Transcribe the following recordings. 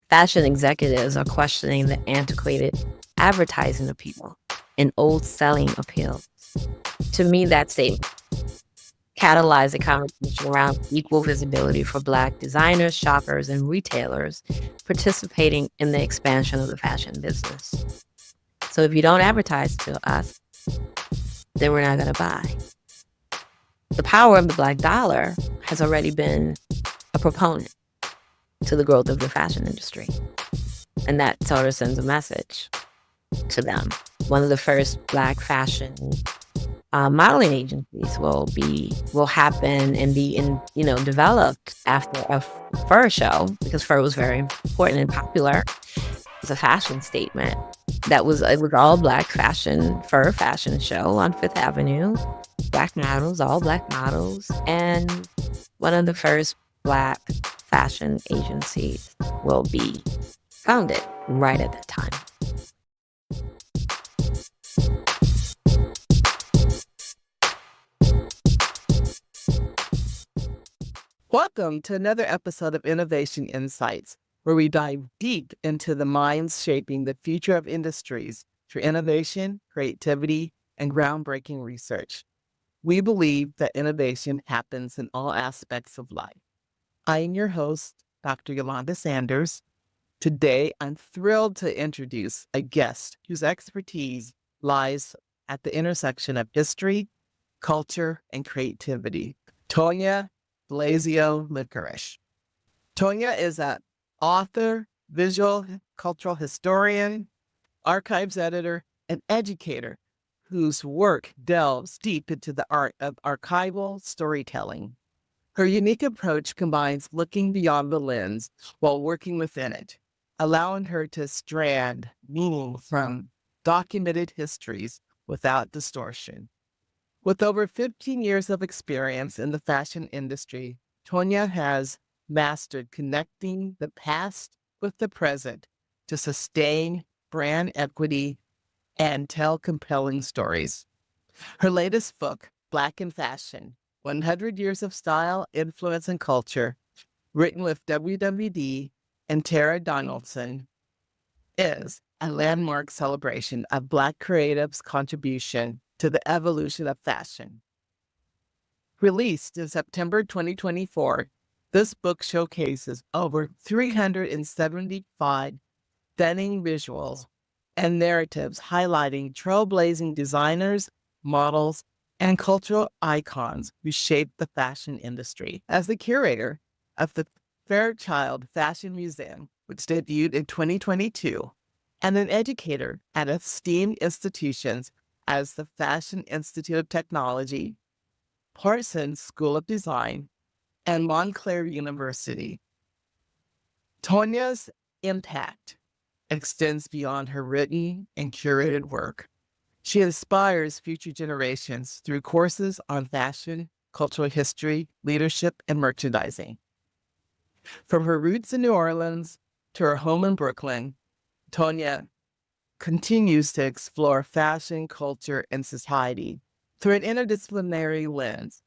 Fashion executives are questioning the antiquated advertising appeal and old selling appeal. To me, that statement catalyzed a conversation around equal visibility for Black designers, shoppers, and retailers participating in the expansion of the fashion business. So if you don't advertise to us, then we're not going to buy. The power of the Black dollar has already been a proponent to the growth of the fashion industry. And that sort of sends a message to them. One of the first Black fashion modeling agencies will happen and be developed after a fur show, because fur was very important and popular as a fashion statement. It was all Black fur fashion show on Fifth Avenue. Black models, all Black models, and one of the first Black fashion agencies will be founded right at that time. Welcome to another episode of Innovation Insights, where we dive deep into the minds shaping the future of industries through innovation, creativity, and groundbreaking research. We believe that innovation happens in all aspects of life. I am your host, Dr. Eulanda Sanders. Today, I'm thrilled to introduce a guest whose expertise lies at the intersection of history, culture, and creativity. Tonya Blazio-Licorish. Tonya is an author, visual cultural historian, archives editor, and educator whose work delves deep into the art of archival storytelling. Her unique approach combines looking beyond the lens while working within it, allowing her to strand meaning from documented histories without distortion. With over 15 years of experience in the fashion industry, Tonya has mastered connecting the past with the present to sustain brand equity and tell compelling stories. Her latest book, Black in Fashion: 100 Years of Style, Influence, and Culture, written with WWD and Tara Donaldson, is a landmark celebration of Black creatives' contribution to the evolution of fashion. Released in September 2024, this book showcases over 375 stunning visuals and narratives highlighting trailblazing designers, models, and cultural icons who shaped the fashion industry. As the curator of the Fairchild Fashion Museum, which debuted in 2022, and an educator at esteemed institutions as the Fashion Institute of Technology, Parsons School of Design, and Montclair University, Tonya's impact extends beyond her written and curated work. She inspires future generations through courses on fashion, cultural history, leadership, and merchandising. From her roots in New Orleans to her home in Brooklyn, Tonya continues to explore fashion, culture, and society through an interdisciplinary lens.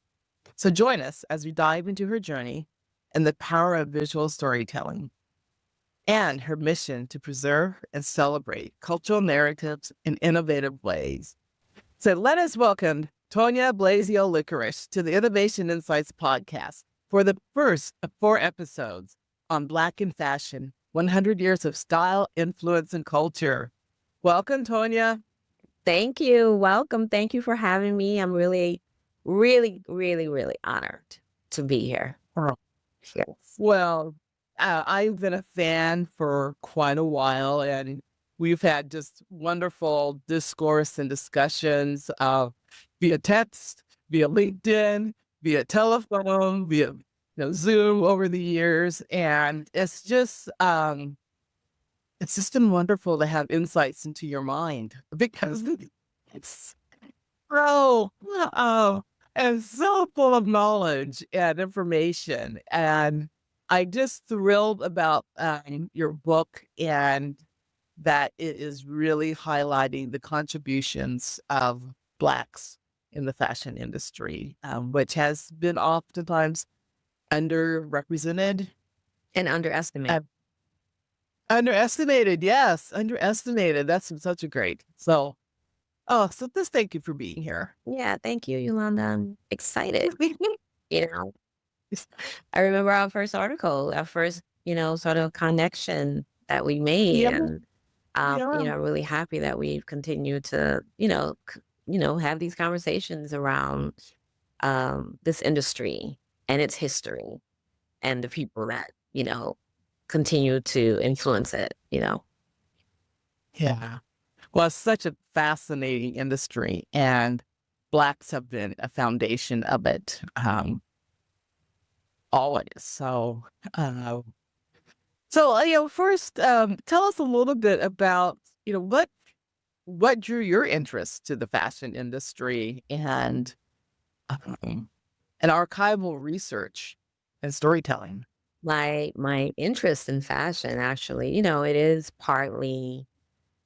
So join us as we dive into her journey and the power of visual storytelling and her mission to preserve and celebrate cultural narratives in innovative ways. So let us welcome Tonya Blazio-Licorish to the Innovation Insights podcast for the first of 4 episodes on Black in Fashion: 100 Years of Style, Influence, and Culture. Welcome, Tonya. Thank you. Welcome. Thank you for having me. I'm really, really, really, really honored to be here. Yes. Well, I've been a fan for quite a while, and we've had just wonderful discourse and discussions via text, via LinkedIn, via telephone, via Zoom over the years, and it's just been wonderful to have insights into your mind because it's so and so full of knowledge and information. And I'm just thrilled about your book and that it is really highlighting the contributions of Blacks in the fashion industry, which has been oftentimes underrepresented And underestimate. Underestimated, yes, underestimated. That's such a great. So, so just thank you for being here. Yeah, thank you, Yolanda. I'm excited. You know, I remember our first article, our first, sort of connection that we made, Yeah, and yeah, really happy that we've continued to, have these conversations around this industry and its history and the people that, continue to influence it. yeah. Well, it's such a fascinating industry, and Blacks have been a foundation of it, always. Uh, first, tell us a little bit about, what drew your interest to the fashion industry um, and archival research and storytelling. My interest in fashion, actually, it is partly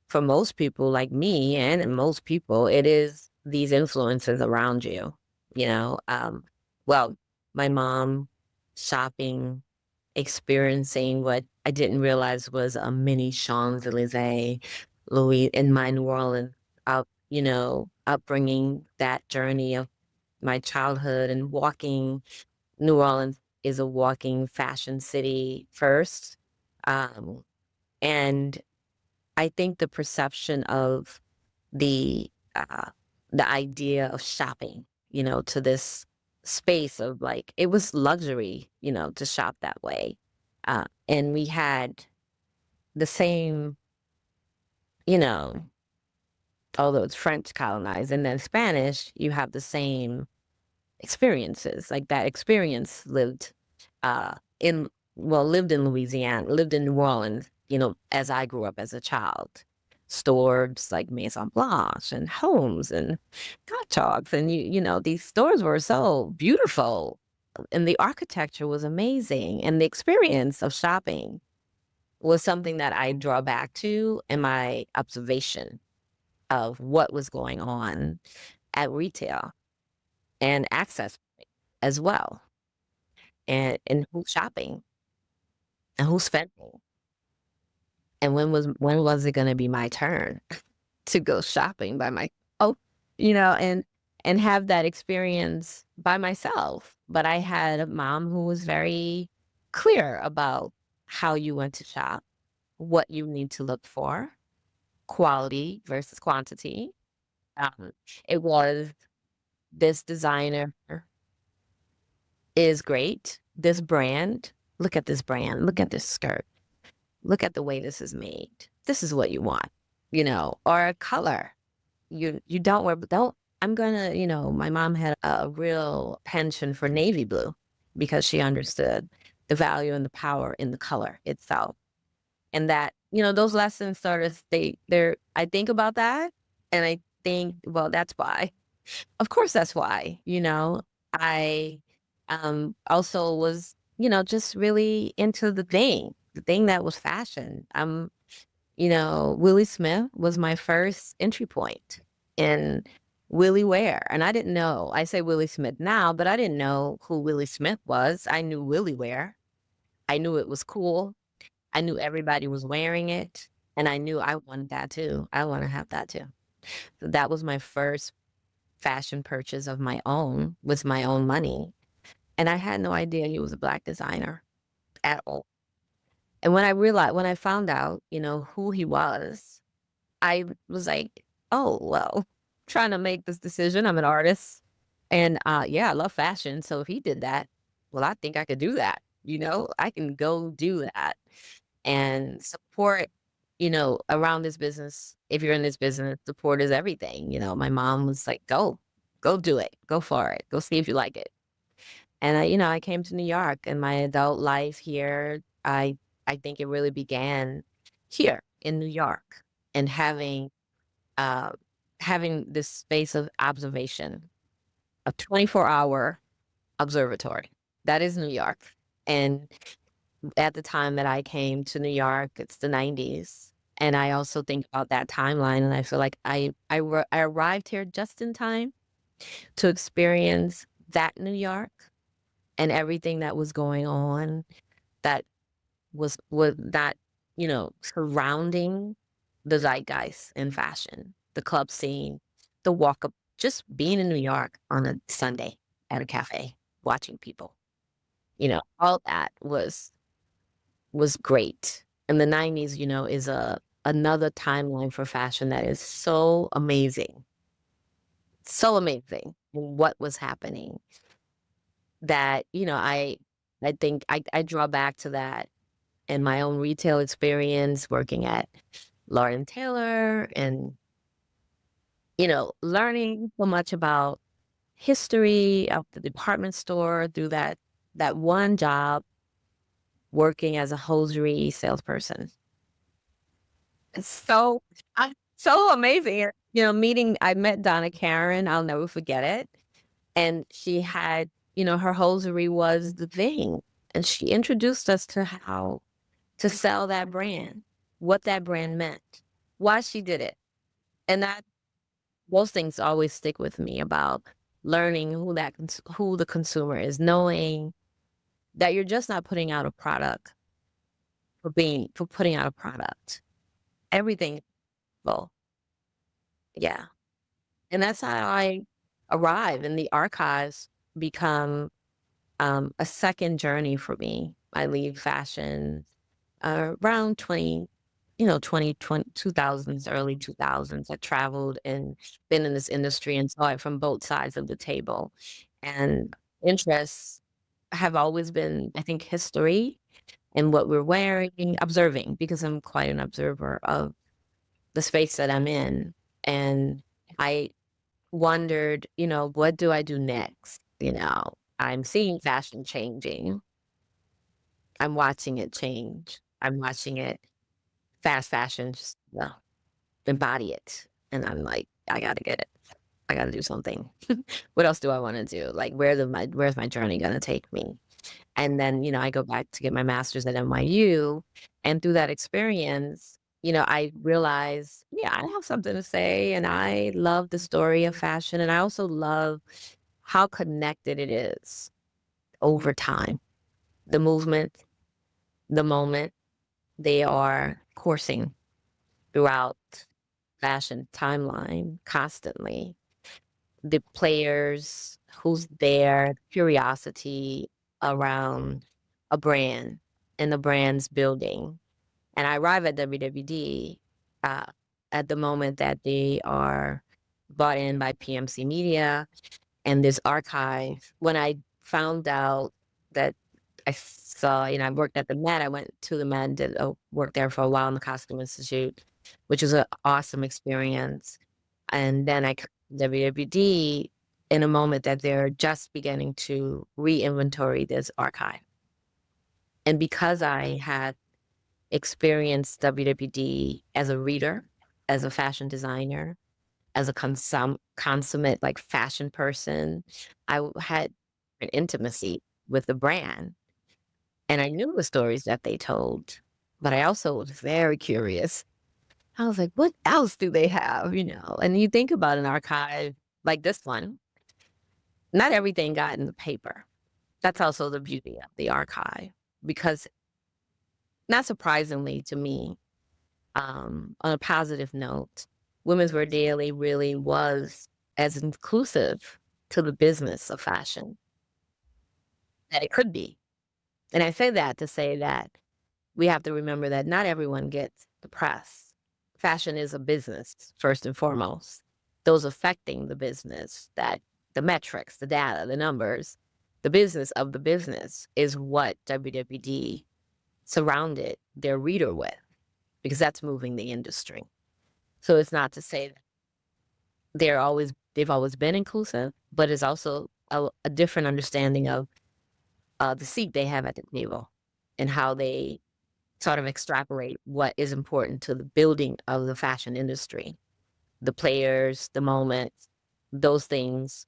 for most people like me and most people, it is these influences around you, you know. Well, my mom shopping, experiencing what I didn't realize was a mini Champs-Elysees, Louis in my New Orleans upbringing, that journey of my childhood and walking. New Orleans is a walking fashion city first. Um, and I think the perception of the uh, the idea of shopping, to this space of like it was luxury, to shop that way. And we had the same, you know, although it's French colonized and then Spanish, you have the same experiences. Like that experience in lived in Louisiana, lived in New Orleans, as I grew up as a child. Stores like Maison Blanche and Holmes and Gottschalks. And these stores were so beautiful. And the architecture was amazing. And the experience of shopping was something that I draw back to in my observation of what was going on at retail and access as well. And who's shopping and who's spending. And when was it gonna be my turn to go shopping by my oh, and have that experience by myself. But I had a mom who was very clear about how you went to shop, what you need to look for, quality versus quantity. Um, it was this designer is great. This brand, look at this brand, look at this skirt. Look at the way this is made. This is what you want, or a color. You don't I'm gonna, my mom had a real penchant for navy blue because she understood the value and the power in the color itself. And that, those lessons sort of they're I think about that and I think, well, that's why. Of course that's why, I also was, just really into the thing that was fashion. Willie Smith was my first entry point in Willie wear. And I didn't know, I say Willie Smith now, but I didn't know who Willie Smith was. I knew Willie wear. I knew it was cool. I knew everybody was wearing it. And I knew I wanted that too. I want to have that too. So that was my first fashion purchase of my own with my own money. And I had no idea he was a Black designer at all. And when I found out, who he was, I was like, oh, well, trying to make this decision. I'm an artist. And yeah, I love fashion. So if he did that, well, I think I could do that. I can go do that and support, around this business. If you're in this business, support is everything. My mom was like, go do it. Go for it. Go see if you like it. And I came to New York and my adult life here, I think it really began here in New York and uh, having this space of observation, a 24-hour observatory. That is New York. And at the time that I came to New York, it's the 90s. And I also think about that timeline and I feel like I arrived here just in time to experience that New York and everything that was going on that was that surrounding the zeitgeist in fashion, the club scene, the walk up, just being in New York on a Sunday at a cafe, watching people, all that was great. And the 90s, is another timeline for fashion that is so amazing. So amazing what was happening that, I think I draw back to that in my own retail experience working at Lord& Taylor and, learning so much about history of the department store through that one job working as a hosiery salesperson. It's so amazing. I met Donna Karen, I'll never forget it. And she had, her hosiery was the thing. And she introduced us to how to sell that brand, what that brand meant, why she did it. And those things always stick with me about learning who the consumer is, knowing that you're just not putting out a product for putting out a product. Everything, well, yeah. And that's how I arrive, and the archives become a second journey for me. I leave fashion around 2020s, early 2000s. I traveled and been in this industry and saw it from both sides of the table. And interests have always been, I think, history and what we're wearing, observing, because I'm quite an observer of the space that I'm in. And I wondered, what do I do next? I'm seeing fashion changing. I'm watching it change. I'm watching it, fast fashion, just embody it. And I'm like, I gotta get it. I gotta do something. What else do I want to do? Like, where's my journey gonna take me? And then, I go back to get my master's at NYU. And through that experience, I realized, yeah, I have something to say. And I love the story of fashion. And I also love how connected it is over time. The movement, the moment, they are coursing throughout fashion timeline constantly. The players, who's there, curiosity around a brand and the brand's building. And I arrive at WWD uh, at the moment that they are bought in by PMC Media and this archive. When I found out that I saw, I worked at the Met, I went to the Met and did work there for a while in the Costume Institute, which was an awesome experience. And then I WWD in a moment that they're just beginning to re-inventory this archive. And because I had experienced WWD as a reader, as a fashion designer, as a consummate like fashion person, I had an intimacy with the brand. And I knew the stories that they told, but I also was very curious. I was like, what else do they have? And you think about an archive like this one, not everything got in the paper. That's also the beauty of the archive, because not surprisingly to me, on a positive note, Women's Wear Daily really was as inclusive to the business of fashion that it could be. And I say that to say that we have to remember that not everyone gets the press. Fashion is a business, first and foremost. Those affecting the business, that the metrics, the data, the numbers, the business of the business is what WWD surrounded their reader with, because that's moving the industry. So it's not to say that they've always been inclusive, but it's also a different understanding of the seat they have at the table and how they sort of extrapolate what is important to the building of the fashion industry. The players, the moments, those things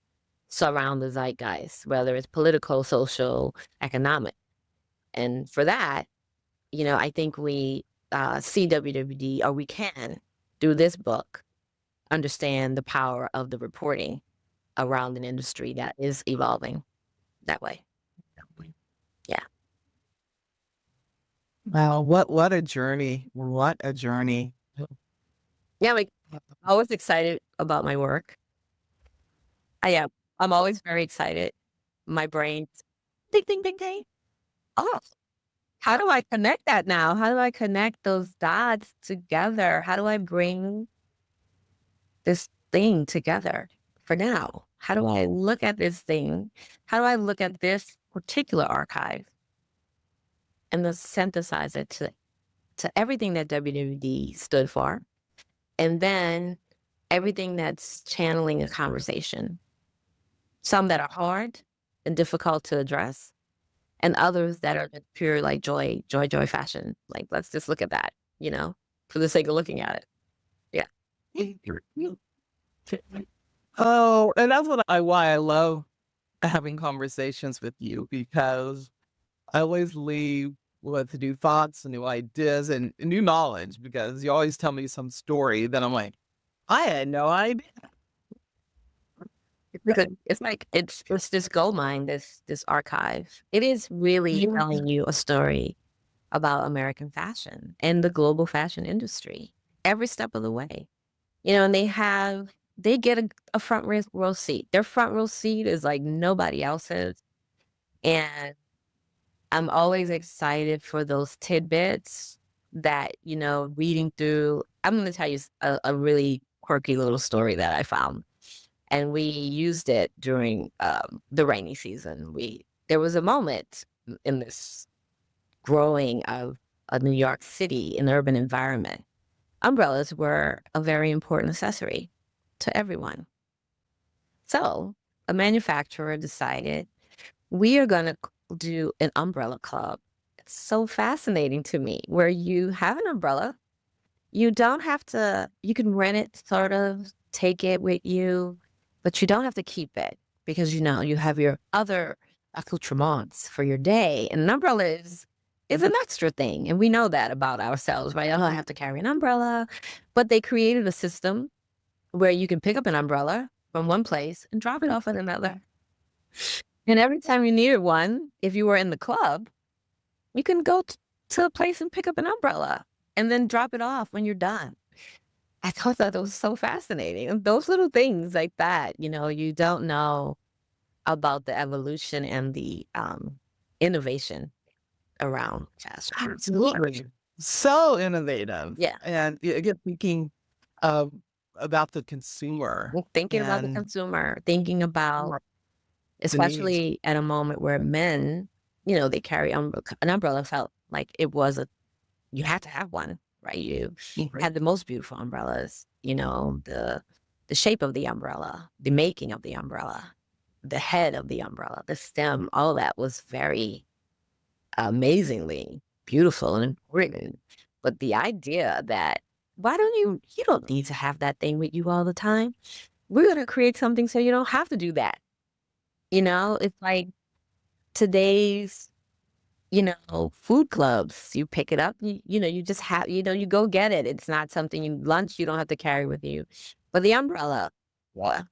surround the zeitgeist, whether it's political, social, economic. And for that, I think we see WWD, or we can, through this book, understand the power of the reporting around an industry that is evolving that way. Yeah. Wow, what a journey. What a journey. Yeah, like always excited about my work. I am. I'm always very excited. My brain, ding, ding, ding, ding. Oh, how do I connect that now? How do I connect those dots together? How do I bring this thing together for now? How do I look at this thing? How do I look at this particular archive and then synthesize it to everything that WWD stood for? And then everything that's channeling a conversation, some that are hard and difficult to address, and others that are just pure like joy, joy, joy fashion. Like, let's just look at that, for the sake of looking at it. Yeah. Oh, and that's why I love having conversations with you, because I always leave with new thoughts and new ideas and new knowledge, because you always tell me some story that I'm like, I had no idea. It's like it's this gold mine, this archive. It is really telling you a story about American fashion and the global fashion industry every step of the way. And they get a front row seat. Their front row seat is like nobody else's. And I'm always excited for those tidbits that, reading through. I'm going to tell you a really quirky little story that I found. And we used it during the rainy season. There was a moment in this growing of a New York City, an urban environment. Umbrellas were a very important accessory to everyone. So a manufacturer decided we are going to do an umbrella club. It's so fascinating to me where you have an umbrella. You don't have to, you can rent it, sort of take it with you, but you don't have to keep it because, you have your other accoutrements for your day. And an umbrella is an extra thing. And we know that about ourselves, right? Oh, I have to carry an umbrella. But they created a system where you can pick up an umbrella from one place and drop it off at another. And every time you needed one, if you were in the club, you can go to a place and pick up an umbrella and then drop it off when you're done. I thought that was so fascinating. And those little things like that, you don't know about the evolution and the innovation around fashion. Absolutely. So innovative. Yeah. And again, thinking of about the consumer Thinking about the and consumer, thinking about, the needs. especially at a moment where men, they carry an umbrella felt like it was you had to have one, right? You had the most beautiful umbrellas, the shape of the umbrella, the making of the umbrella, the head of the umbrella, the stem, all that was very amazingly beautiful and important. But the idea that why don't you don't need to have that thing with you all the time. We're going to create something so you don't have to do that. It's like today's food clubs. You pick it up, you just have, you go get it. It's not something lunch you don't have to carry with you. But the umbrella, what?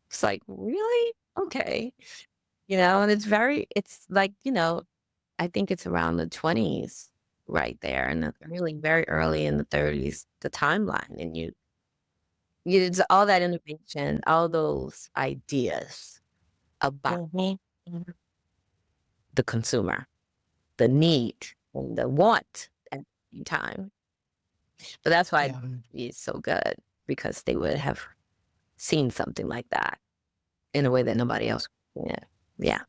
It's like, really? Okay. And it's like, I think it's around the 20s right there. And really very early in the 30s, the timeline. And it's all that innovation, all those ideas about the consumer, the need and the want at the same time. But that's why it's so good, because they would have seen something like that in a way that nobody else. Yeah.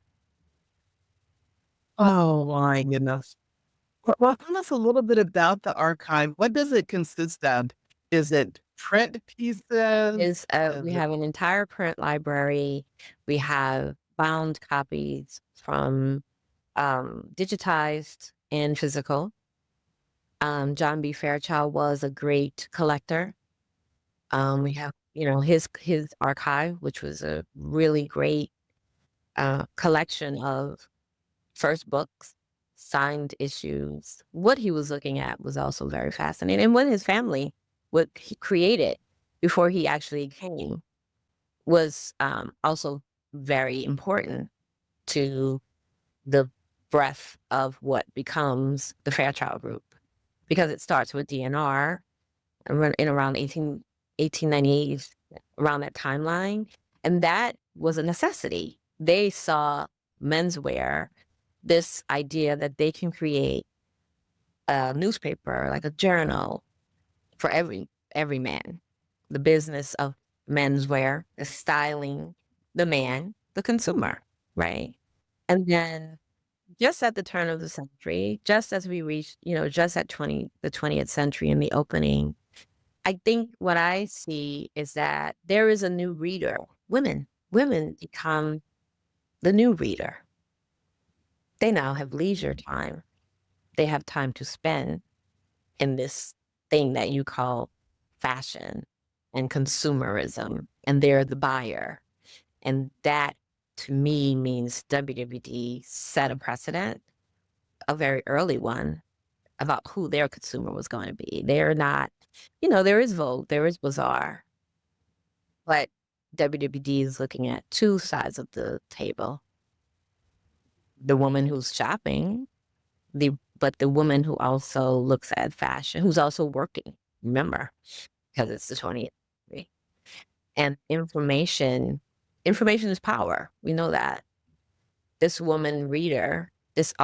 Oh my goodness. Well, tell us a little bit about the archive. What does it consist of? Is it print pieces? We have an entire print library. We have bound copies from digitized and physical. John B. Fairchild was a great collector. We have, his archive, which was a really great collection of first books, signed issues. What he was looking at was also very fascinating. And what his family, what he created before he actually came, was also very important to the breadth of what becomes the Fairchild Group, because it starts with DNR in around 1898, around that timeline. And that was a necessity. They saw menswear, this idea that they can create a newspaper, like a journal for every man. The business of menswear is styling the man, the consumer, right? And then just at the turn of the century, just as we reached, just at the 20th century in the opening, I think what I see is that there is a new reader. Women become the new reader. They now have leisure time. They have time to spend in this thing that you call fashion and consumerism, and they're the buyer. And that, to me, means WWD set a precedent, a very early one, about who their consumer was going to be. They're not, there is Vogue, there is Bazaar, but WWD is looking at two sides of the table. The woman who's shopping, but the woman who also looks at fashion, who's also working, remember, because it's the 20th century. And information is power. We know that. This woman reader, this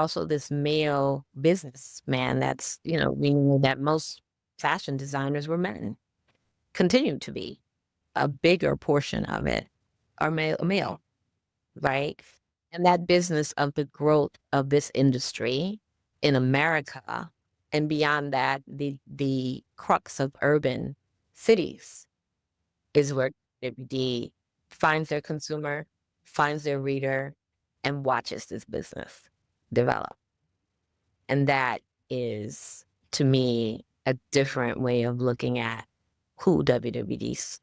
male businessman, that's, we know that most fashion designers were men, continue to be. A bigger portion of it are male, right? And that business of the growth of this industry in America, and beyond that, the crux of urban cities is where WD finds their consumer, finds their reader, and watches this business develop. And that is, to me, a different way of looking at who WWD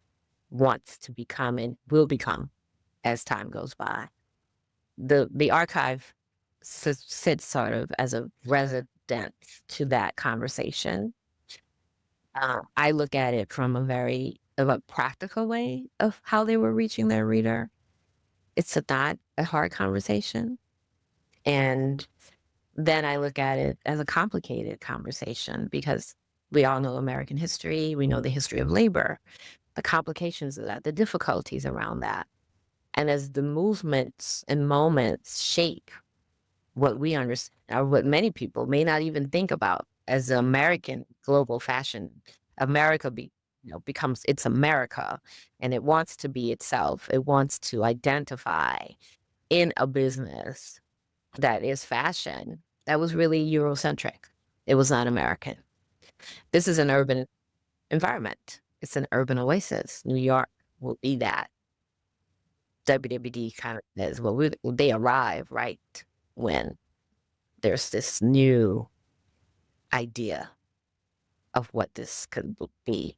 wants to become and will become as time goes by. The archive sits sort of as a resident to that conversation. I look at it from a practical way of how they were reaching their reader. It's not a hard conversation. And then I look at it as a complicated conversation, because we all know American history. We know the history of labor, the complications of that, the difficulties around that. And as the movements and moments shape what we understand, or what many people may not even think about as American global fashion, America becomes it's America, and it wants to be itself. It wants to identify in a business that is fashion that was really Eurocentric. It was not American. This is an urban environment. It's an urban oasis. New York will be that. WWD kind of is, they arrive right when there's this new idea of what this could be.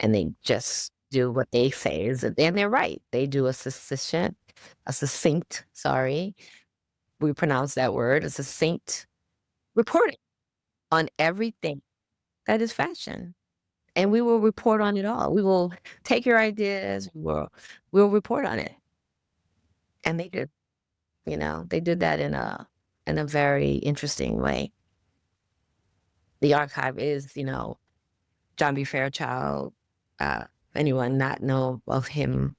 And they just do what they say is, and they're right. They do a succinct, we pronounce that word, a succinct reporting on everything that is fashion. And we will report on it all. We will take your ideas, we'll report on it. And they did, they did that in a very interesting way. The archive is, John B. Fairchild. Anyone not know of him,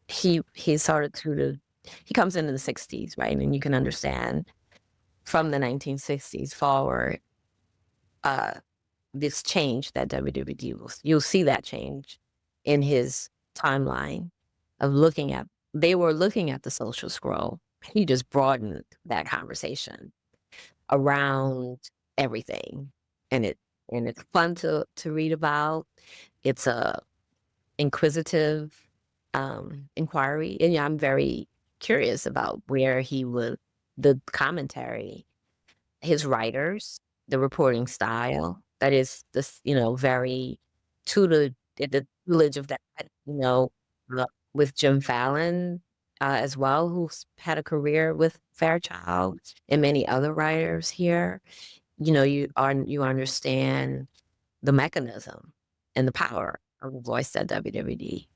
he started he comes into the 60s, right? And you can understand from the 1960s forward, this change that WWD was. You'll see that change in his timeline of they were looking at the social scroll. He just broadened that conversation around everything. And it's fun to read about. It's a inquisitive inquiry. And I'm very curious about where the commentary, his writers, the reporting style, that is this, very the tutelage of that, with Jim Fallon as well, who's had a career with Fairchild, and many other writers here. You understand the mechanism and the power of the voice that WWD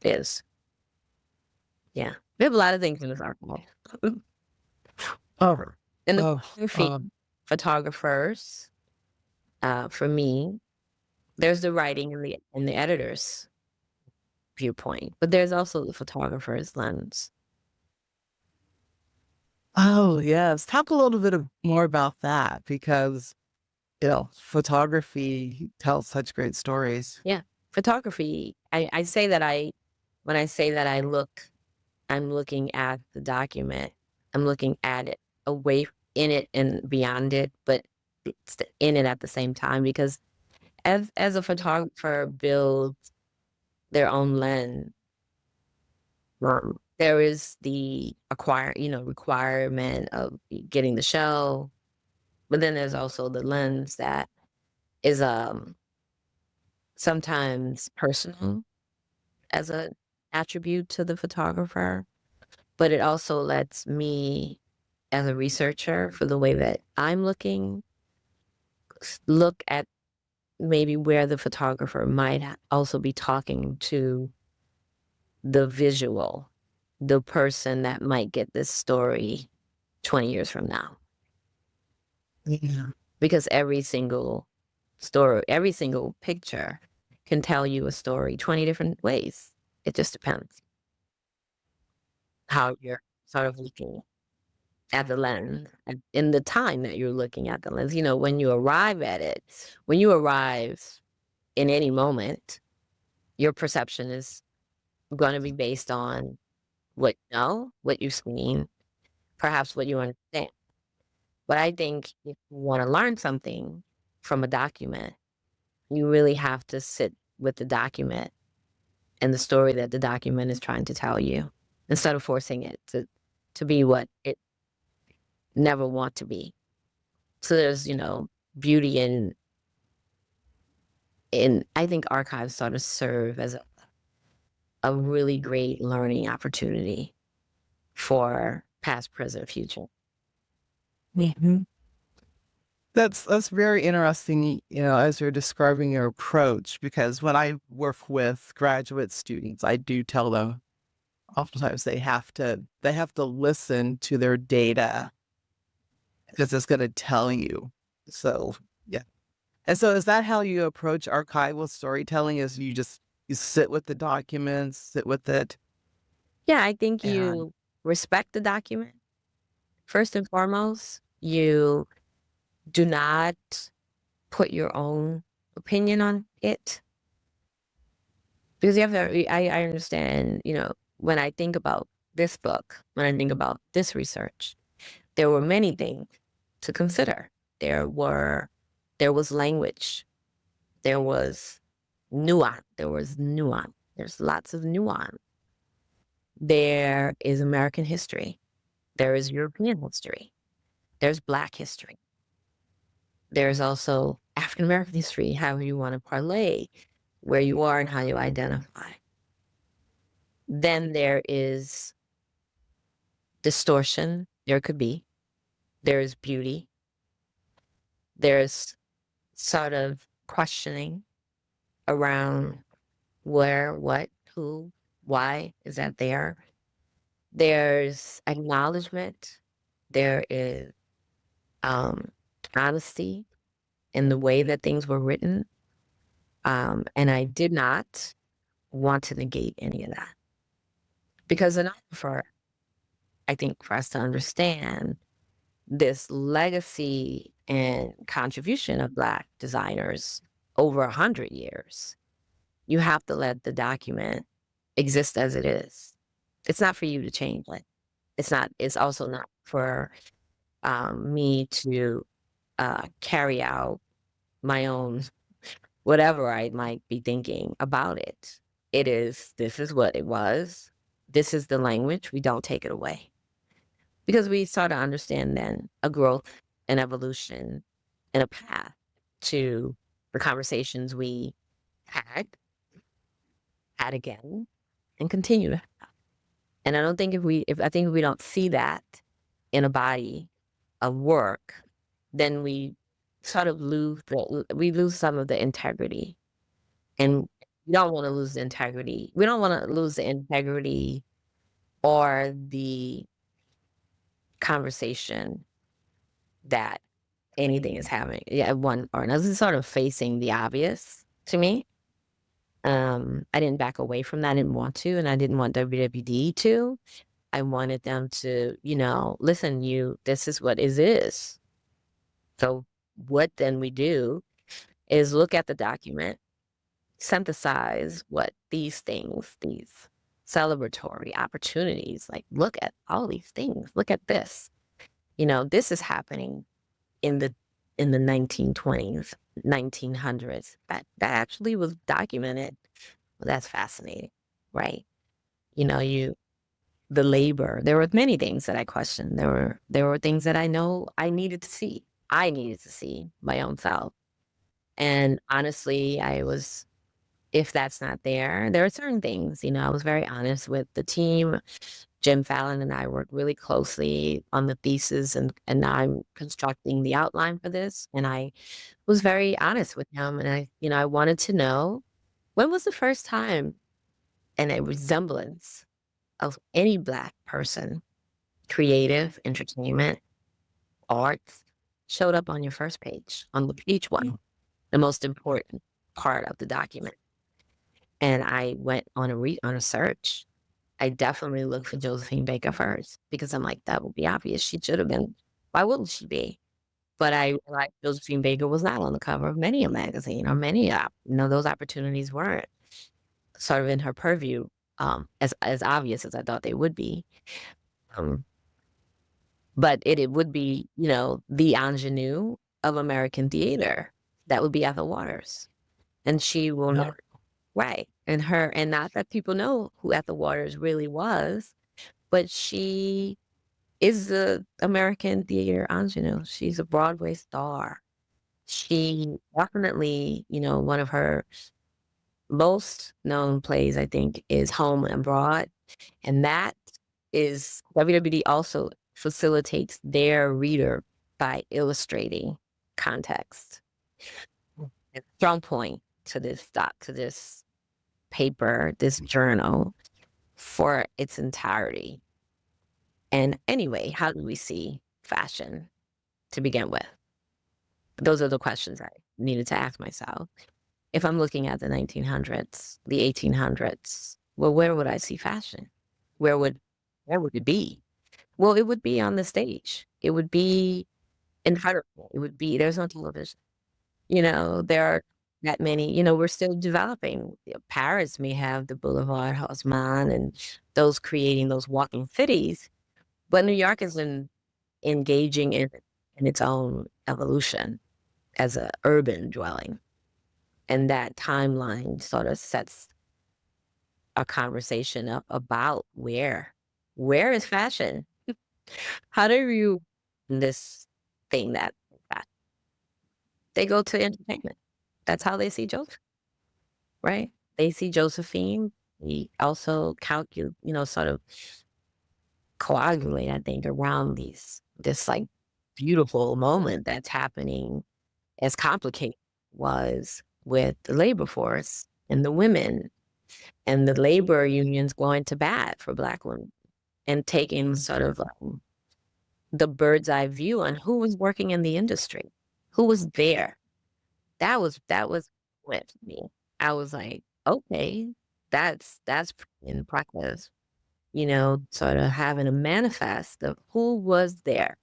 is. Yeah. We have a lot of things in this article. Oh, In the oh, photography, photographers, for me, there's the writing and the editor's viewpoint, but there's also the photographer's lens. oh, yes. Talk a little bit more about that because, photography tells such great stories. Yeah. Photography, I say that when I say that I'm looking at the document, I'm looking at it away in it and beyond it, but it's in it at the same time because as a photographer builds their own lens, there is the requirement of getting the show, but then there's also the lens that is sometimes personal as a attribute to the photographer, but it also lets me as a researcher for the way that I'm looking, look at maybe where the photographer might also be talking to the visual, the person that might get this story 20 years from now. Yeah. Because every single story, every single picture can tell you a story 20 different ways. It just depends how you're sort of looking at the lens and in the time that you're looking at the lens. When you arrive at it, when you arrive in any moment, your perception is going to be based on what you know, what you've seen, perhaps what you understand. But I think if you want to learn something from a document, you really have to sit with the document and the story that the document is trying to tell you instead of forcing it to be what it never want to be. So there's, beauty in I think archives sort of serve as a really great learning opportunity for past, present, future. Mhm. That's very interesting, as you're describing your approach, because when I work with graduate students, I do tell them oftentimes they have to listen to their data because it's going to tell you. So, yeah. And so is that how you approach archival storytelling? Is you sit with the documents, sit with it, Yeah, I think and you respect the document first and foremost. You do not put your own opinion on it because you have to. I understand. When I think about this book, when I think about this research, there were many things to consider. There was language. There was nuance. There's lots of nuance. There is American history. There is European history. There's Black history. There's also African American history, how you want to parlay where you are and how you identify. Then there is distortion. There could be. There's beauty. There's sort of questioning around where, what, who, why is that there? There's acknowledgement. There is um, honesty in the way that things were written. And I did not want to negate any of that because enough for, I think, for us to understand this legacy and contribution of Black designers over 100 years, you have to let the document exist as it is. It's not for you to change it. It's also not for me to carry out my own whatever I might be thinking about it. This is what it was. This is the language. We don't take it away. Because we start to understand then a growth, an evolution, and a path to the conversations we had, had again, and continue to have. And I don't think if I think if we don't see that in a body of work, then we sort of we lose some of the integrity. And we don't want to lose the integrity. We don't want to lose the integrity or the conversation that anything is having, one or another. This is sort of facing the obvious to me. I didn't back away from that. I didn't want to, and I didn't want WWD to. I wanted them to, listen, this is what it is. So what then we do is look at the document, synthesize what these things, these celebratory opportunities, like look at all these things, look at this. This is happening in the 1920s, 1900s. That actually was documented. Well, that's fascinating, right? The labor. There were many things that I questioned. There were things that I know I needed to see. I needed to see my own self. And honestly, if that's not there are certain things, I was very honest with the team. Jim Fallon and I worked really closely on the thesis, and now I'm constructing the outline for this. And I was very honest with him. And I wanted to know, when was the first time and a resemblance of any Black person, creative, entertainment, arts, showed up on your first page, on each one, the most important part of the document. And I went on a search. I definitely looked for Josephine Baker first, because I'm like, that would be obvious. She should have been. Why wouldn't she be? But I realized Josephine Baker was not on the cover of many a magazine, or many, those opportunities weren't sort of in her purview, as obvious as I thought they would be. But it would be, the ingenue of American theater. That would be Ethel Waters. And she will never, right. And not that people know who Ethel Waters really was, but she is the American theater ingenue. She's a Broadway star. She definitely, one of her most known plays, I think, is Home and Broad. And that is, WWD also facilitates their reader by illustrating context. A strong point to this paper, this journal, for its entirety. And anyway, how do we see fashion to begin with? Those are the questions I needed to ask myself. If I'm looking at the 1900s, the 1800s, well, where would I see fashion? Where would it be? Well, it would be on the stage. It would be in Hartford. There's no television. There are that many, we're still developing. Paris may have the Boulevard Haussmann and those creating those walking cities, but New York is engaging in its own evolution as an urban dwelling. And that timeline sort of sets a conversation up about where is fashion? How do you this thing that they go to entertainment? That's how they see Joseph, right? They see Josephine. We also sort of coagulate, I think, around this like beautiful moment that's happening, as complicated was with the labor force and the women and the labor unions going to bat for Black women and taking sort of the bird's eye view on who was working in the industry, who was there. That was with me. I was like, okay, that's in practice, sort of having a manifest of who was there,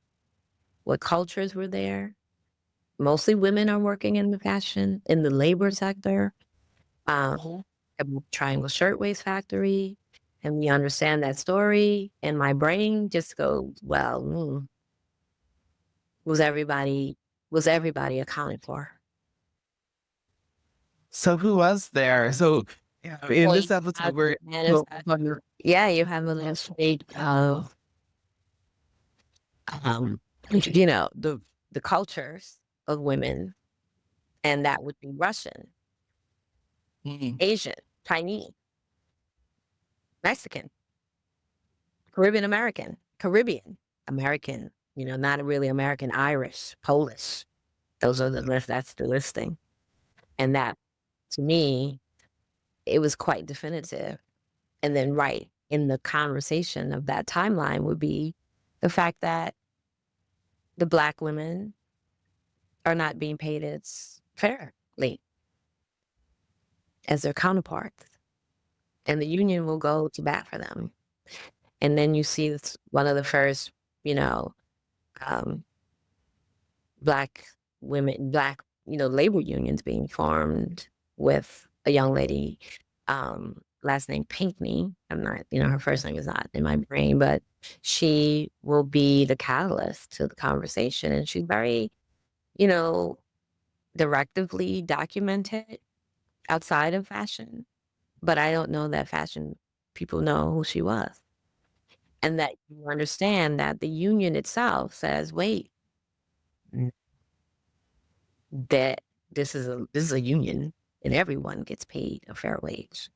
what cultures were there. Mostly women are working in the fashion, in the labor sector. Triangle Shirtwaist Factory, and we understand that story, and my brain just goes, well, was everybody accounted for? So who was there? So in this episode, we're you have a landscape of the cultures of women, and that would be Russian, Asian, Chinese, Mexican, Caribbean American, not really American, Irish, Polish. Those are the list. That's the listing. And that, to me, it was quite definitive. And then right in the conversation of that timeline would be The fact that the Black women are not being paid as fairly as their counterparts, and the union will go to bat for them. And then you see one of the first, you know, um, Black women, labor unions being formed with a young lady, last name Pinckney. I'm not, her first name is not in my brain, but she will be the catalyst to the conversation. And she's very, you know, directively documented outside of fashion, but I don't know that fashion people know who she was. And that you understand that the union itself says, wait, that this is a union and everyone gets paid a fair wage.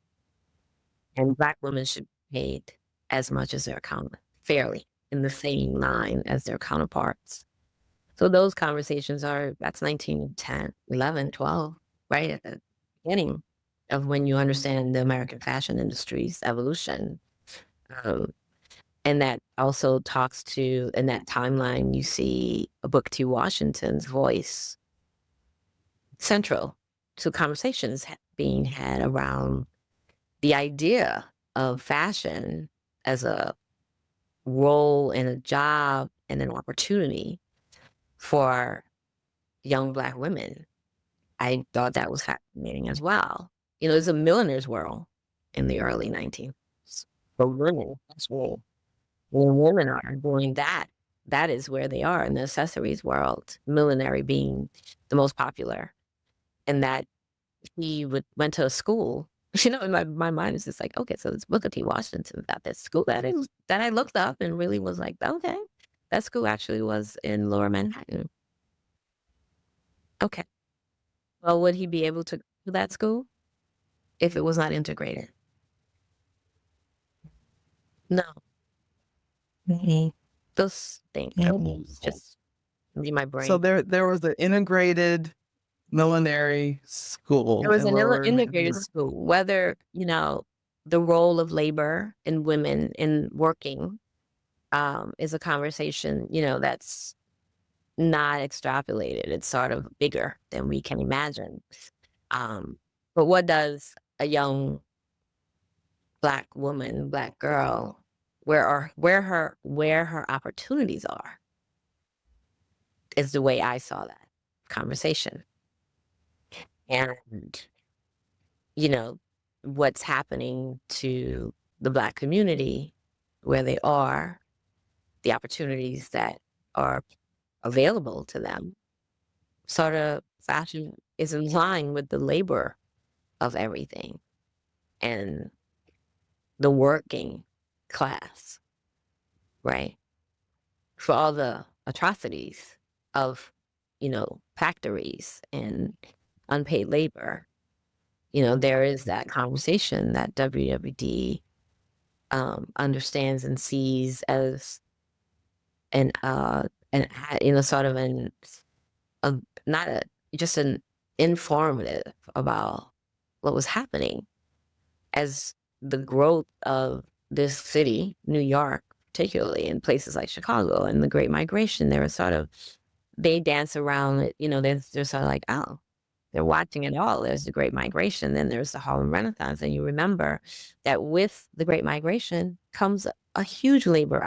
And Black women should be paid as much as their fairly in the same line as their counterparts. So those conversations that's 1910, 11, 12, right at the beginning of when you understand the American fashion industry's evolution. And that also talks to, in that timeline, you see a Booker T. Washington's voice central to conversations being had around the idea of fashion as a role and a job and an opportunity for young Black women. I thought that was fascinating as well. There's a milliner's world in the early 19th. For women, that's where women are doing that. That is where they are in the accessories world, millinery being the most popular. And that he went to a school. In my mind is just like, okay, so it's Booker T. Washington at this school that I looked up and really was like, okay, that school actually was in Lower Manhattan. Okay. Well, would he be able to go to that school if it was not integrated? No. Those things just be my brain. So there was an integrated millinery school. There was in an Lower integrated Manhattan. school, whether, the role of labor and women in working is a conversation, that's not extrapolated. It's sort of bigger than we can imagine. But what does a young Black woman, Black girl, where her opportunities are, is the way I saw that conversation. And, what's happening to the Black community, where they are, the opportunities that are available to them, sort of fashion is in line with the labor of everything and the working class, right? For all the atrocities of, factories and unpaid labor, there is that conversation that WWD understands and sees as sort of just an informative about what was happening as the growth of this city, New York, particularly in places like Chicago and the Great Migration. They dance around it, they're sort of like, oh, they're watching it all. There's the Great Migration, then there's the Harlem Renaissance. And you remember that with the Great Migration comes a huge labor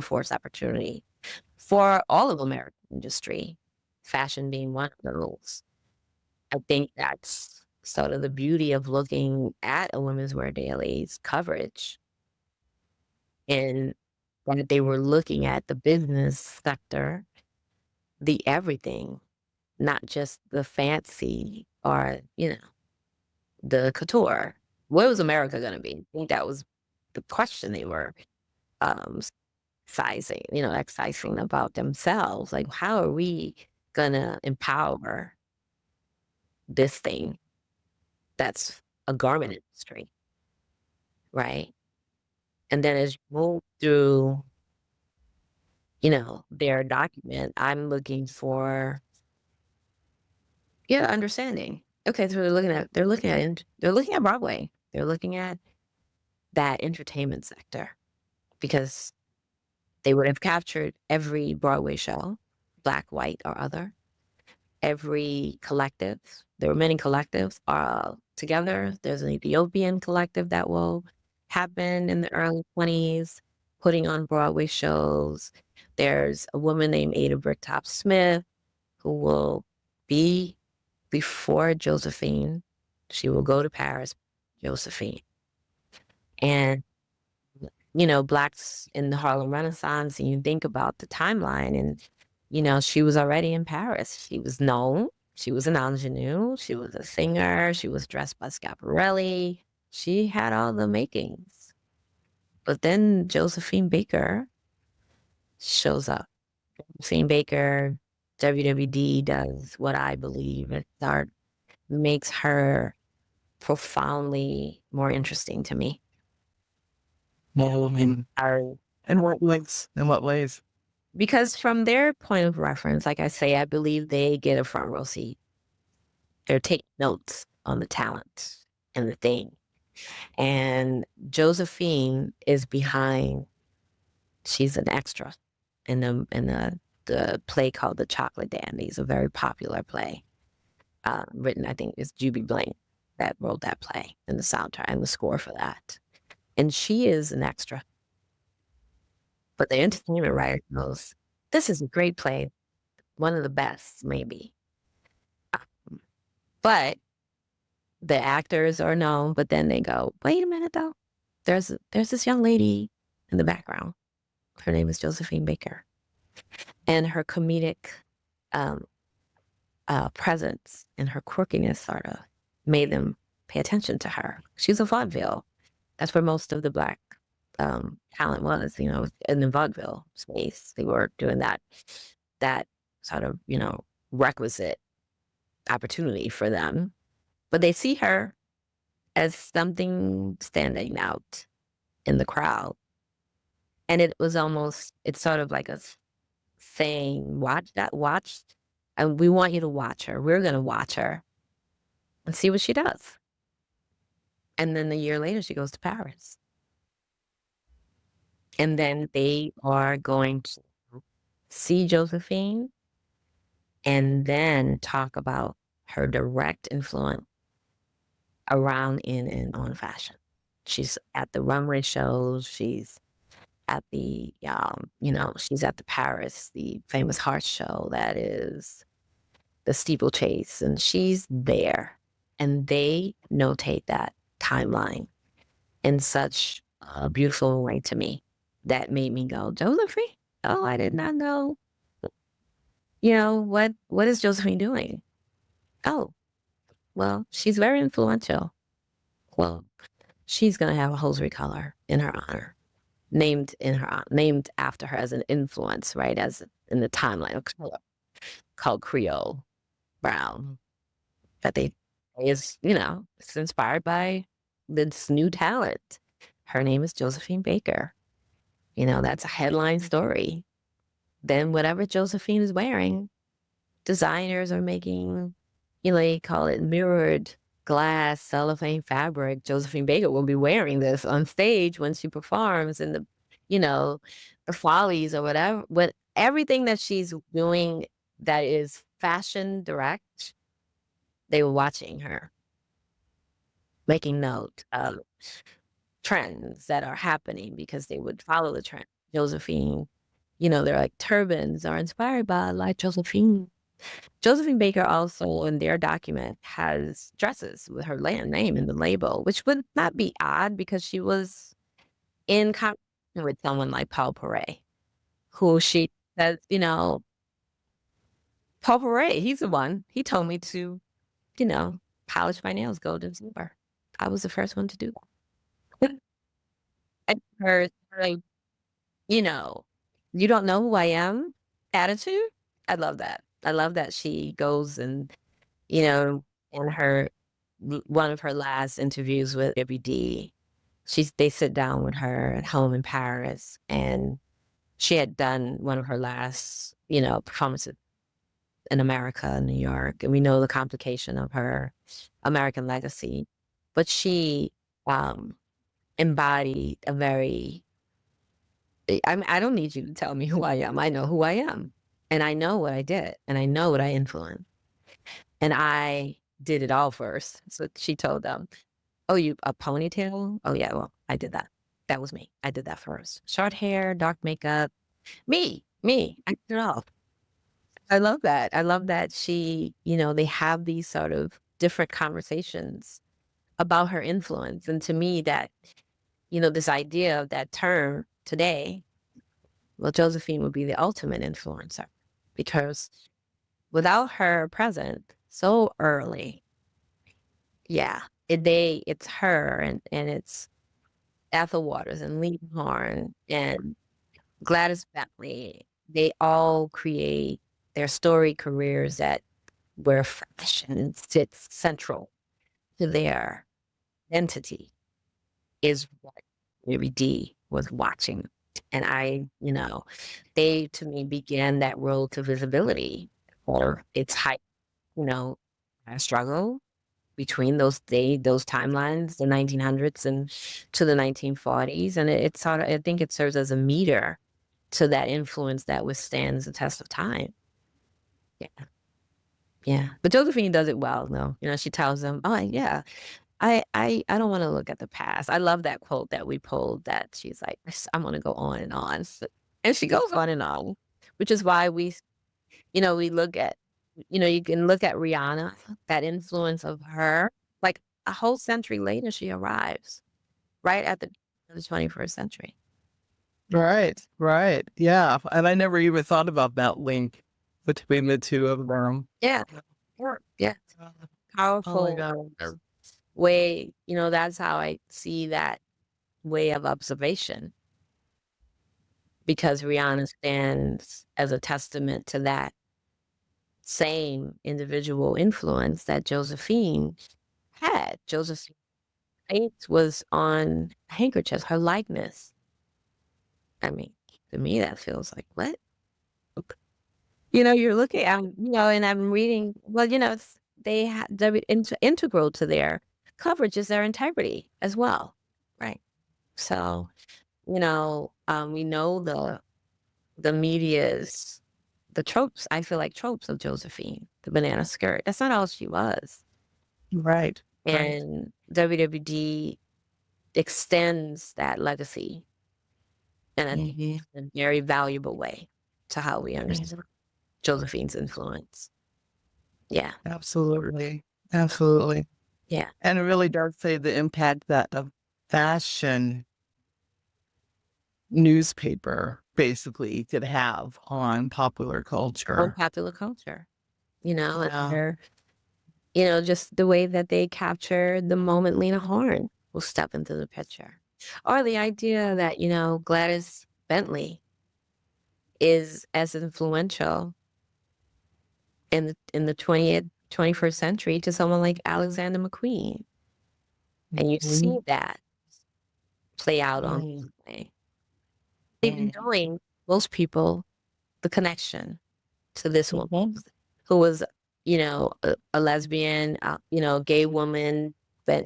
force opportunity for all of American industry, fashion being one of those. I think that's sort of the beauty of looking at a Women's Wear Daily's coverage, and that they were looking at the business sector, the everything, not just the fancy or, the couture. What was America going to be? I think that was the question they were excising about themselves. Like, how are we going to empower this thing that's a garment industry, right? And then as you move through, their document, I'm looking for, understanding. Okay, so they're looking at Broadway. They're looking at that entertainment sector, because They would have captured every Broadway show, black, white, or other, every collective. There were many collectives together. There's an Ethiopian collective that will happen in the early 20s, putting on Broadway shows. There's a woman named Ada Bricktop Smith who will be before Josephine. She will go to Paris, Josephine. And, Blacks in the Harlem Renaissance, and you think about the timeline, and, she was already in Paris. She was known. She was an ingenue. She was a singer. She was dressed by Schiaparelli. She had all the makings. But then Josephine Baker shows up. Josephine Baker, WWD does what I believe makes her profoundly more interesting to me. Well, I mean, in what ways? In what ways? Because from their point of reference, like I say, I believe they get a front row seat. They're taking notes on the talent and the thing. And Josephine is behind. She's an extra in the play called The Chocolate Dandies, a very popular play. Written, I think, is Juby Blank that wrote that play and the soundtrack and the score for that. And she is an extra. But the entertainment writer knows this is a great play, one of the best, maybe. But the actors are known, but then they go, wait a minute though. There's this young lady in the background. Her name is Josephine Baker. And her comedic presence and her quirkiness sort of made them pay attention to her. She's a vaudeville. That's where most of the Black talent was, in the vaudeville space. They were doing that sort of, requisite opportunity for them. But they see her as something standing out in the crowd. And it's sort of like a saying, watch, and we want you to watch her. We're going to watch her and see what she does. And then a year later, she goes to Paris. And then they are going to see Josephine and then talk about her direct influence around in and on fashion. She's at the runway shows. She's at the, she's at the Paris, the famous Heart Show that is the steeplechase, and she's there. And they notate that timeline in such a beautiful way to me that made me go, Josephine? Oh, I did not know. What is Josephine doing? Oh, well, she's very influential. Well, she's going to have a hosiery color in her honor, named after her as an influence, right? As in the timeline of color, called Creole brown. That it's inspired by this new talent. Her name is Josephine Baker. That's a headline story. Then whatever Josephine is wearing, designers are making, they call it mirrored glass cellophane fabric. Josephine Baker will be wearing this on stage when she performs in the follies or whatever. But everything that she's doing that is fashion direct, they were watching her, making note of trends that are happening because they would follow the trend. Josephine, they're like turbans are inspired by like Josephine. Josephine Baker also in their document has dresses with her name in the label, which would not be odd because she was in competition with someone like Paul Poiret, who she says, Paul Poiret, he's the one. He told me to, polish my nails gold and silver. I was the first one to do that. And her, like, you don't know who I am attitude. I love that. I love that she goes and, in one of her last interviews with WD, they sit down with her at home in Paris, and she had done one of her last, performances in America, New York, and we know the complication of her American legacy, but she embodied a very I don't need you to tell me who I am. I know who I am. And I know what I did. And I know what I influenced. And I did it all first. So she told them, oh, you a ponytail? Oh, yeah, well, I did that. That was me. I did that first. Short hair, dark makeup. Me. I did it all. I love that. I love that they have these sort of different conversations about her influence. And to me, that, this idea of that term today, well, Josephine would be the ultimate influencer because without her present so early, yeah, it's her and it's Ethel Waters and Lee Horn and Gladys Bentley. They all create their story careers where fashion sits central to their identity is what Mary D was watching. And they to me began that road to visibility or its height, struggle between those timelines, the 1900s and to the 1940s. And it's sort of, I think it serves as a meter to that influence that withstands the test of time. Yeah. Yeah. But Josephine does it well, though. She tells them, oh, yeah, I don't want to look at the past. I love that quote that we pulled that she's like, I'm going to go on and on. And she goes on and on, which is why we look at, you can look at Rihanna, that influence of her, like a whole century later, she arrives right at the 21st century. Right. Yeah. And I never even thought about that link between the two of them. Yeah. Yeah. Powerful way, that's how I see that way of observation. Because Rihanna stands as a testament to that same individual influence that Josephine had. Josephine's face was on handkerchiefs, her likeness. I mean, to me, that feels like, what? You're looking at, and I'm reading, well, they have integral to their coverage is their integrity as well. Right. So, we know the media's, the tropes, I feel like tropes of Josephine, the banana skirt. That's not all she was. Right. And WWD extends that legacy in a very valuable way to how we understand Josephine's influence. Yeah. Absolutely. Yeah. And it really does say the impact that a fashion newspaper basically could have on popular culture. And just the way that they capture the moment Lena Horne will step into the picture. Or the idea that, Gladys Bentley is as influential in the 21st century to someone like Alexander McQueen. And you see that play out on display. Even knowing most people the connection to this woman who was, a lesbian, gay woman,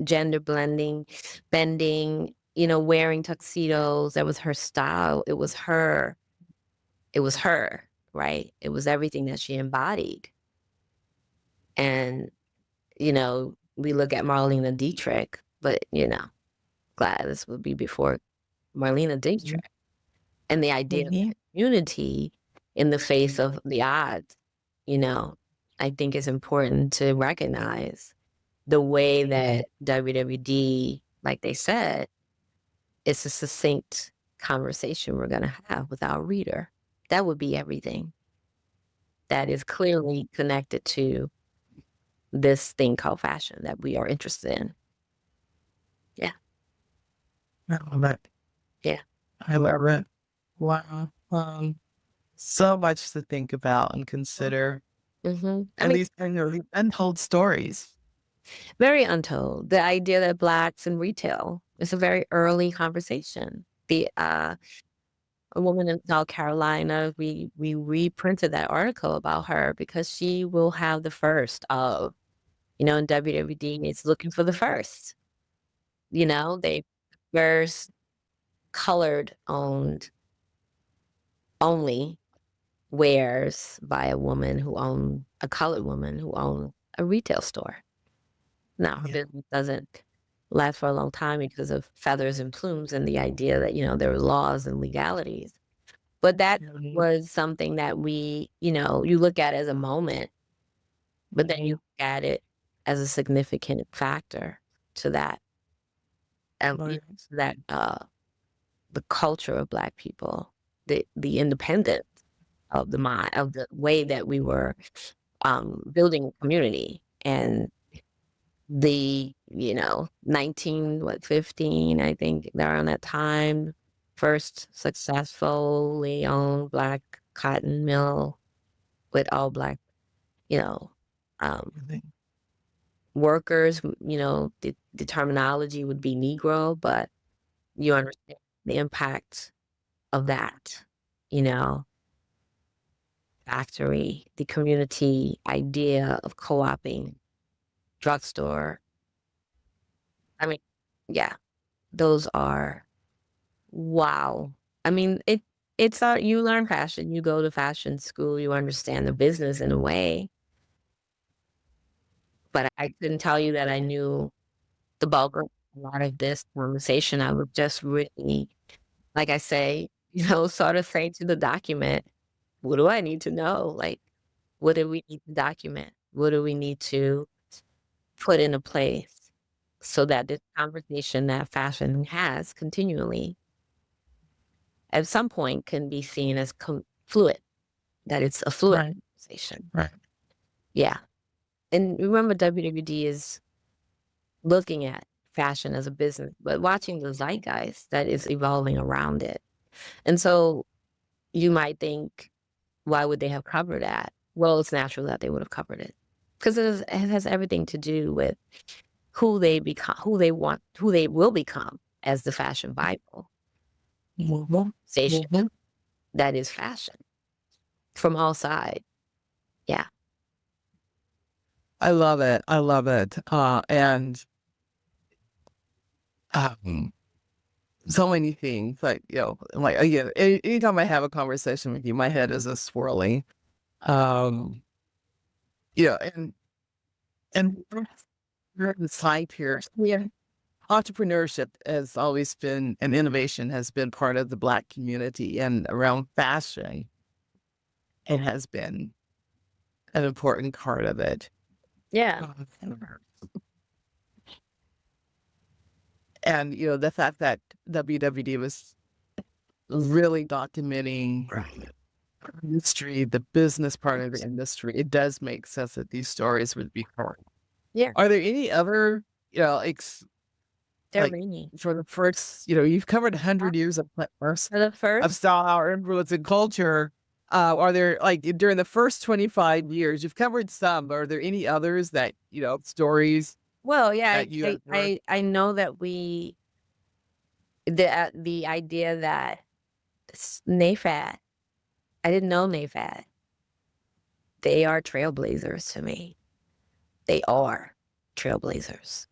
gender blending, bending, wearing tuxedos. That was her style. It was her, right? It was everything that she embodied. And, we look at Marlene Dietrich, but, Gladys would be before Marlene Dietrich. And the idea of unity in the face of the odds, I think is important to recognize the way that WWD, like they said, it's a succinct conversation we're going to have with our reader. That would be everything that is clearly connected to this thing called fashion that we are interested in. Yeah. I love it. Yeah. I love it. Wow. So much to think about and consider. And these kind of untold stories. Very untold. The idea that Blacks in retail is a very early conversation. A woman in South Carolina, we reprinted that article about her because she will have the first of, in WWD is looking for the first. They first colored owned only wares by a colored woman who owned a retail store. Now, her business doesn't last for a long time because of feathers and plumes and the idea that, there were laws and legalities. But that was something that you look at as a moment, but then you look at it as a significant factor to that, the culture of Black people, the independence of the mind, of the way that we were building a community, and the 15, I think, around that time, first successfully owned Black cotton mill with all Black, you know, um, workers. The terminology would be Negro, but you understand the impact of that, you know, factory, the community idea of co-oping, drugstore. I mean, yeah, those are wow. I mean, you learn fashion, you go to fashion school, you understand the business in a way, but I couldn't tell you that I knew the bulk of a lot of this conversation. I would just really, like I say, sort of say to the document, what do I need to know? Like, what do we need to document? What do we need to put into place so that this conversation that fashion has continually at some point can be seen as fluid, that it's a fluid conversation. Right. Yeah. And remember, WWD is looking at fashion as a business, but watching the zeitgeist that is evolving around it. And so you might think, why would they have covered that? Well, it's natural that they would have covered it because it has everything to do with who they become, who they will become as the fashion Bible. Station that is fashion from all sides. Yeah. I love it. I love it. And so many things, like, like, again, anytime I have a conversation with you, my head is a swirling. Yeah, and the side here, entrepreneurship has always been, and innovation has been part of the Black community, and around fashion, it has been an important part of it. Yeah. And, the fact that WWD was really documenting industry, the business part of the industry, it does make sense that these stories would be heard. Yeah. Are there any other, They're like, rainy. for the first, you've covered 100 years of For the first, style, influence, and culture. Are there, like, during the first 25 years, you've covered some, are there any others that, stories well, yeah, that you have heard? I know that the idea that NAFAD, I didn't know NAFAD. They are trailblazers to me. They are trailblazers.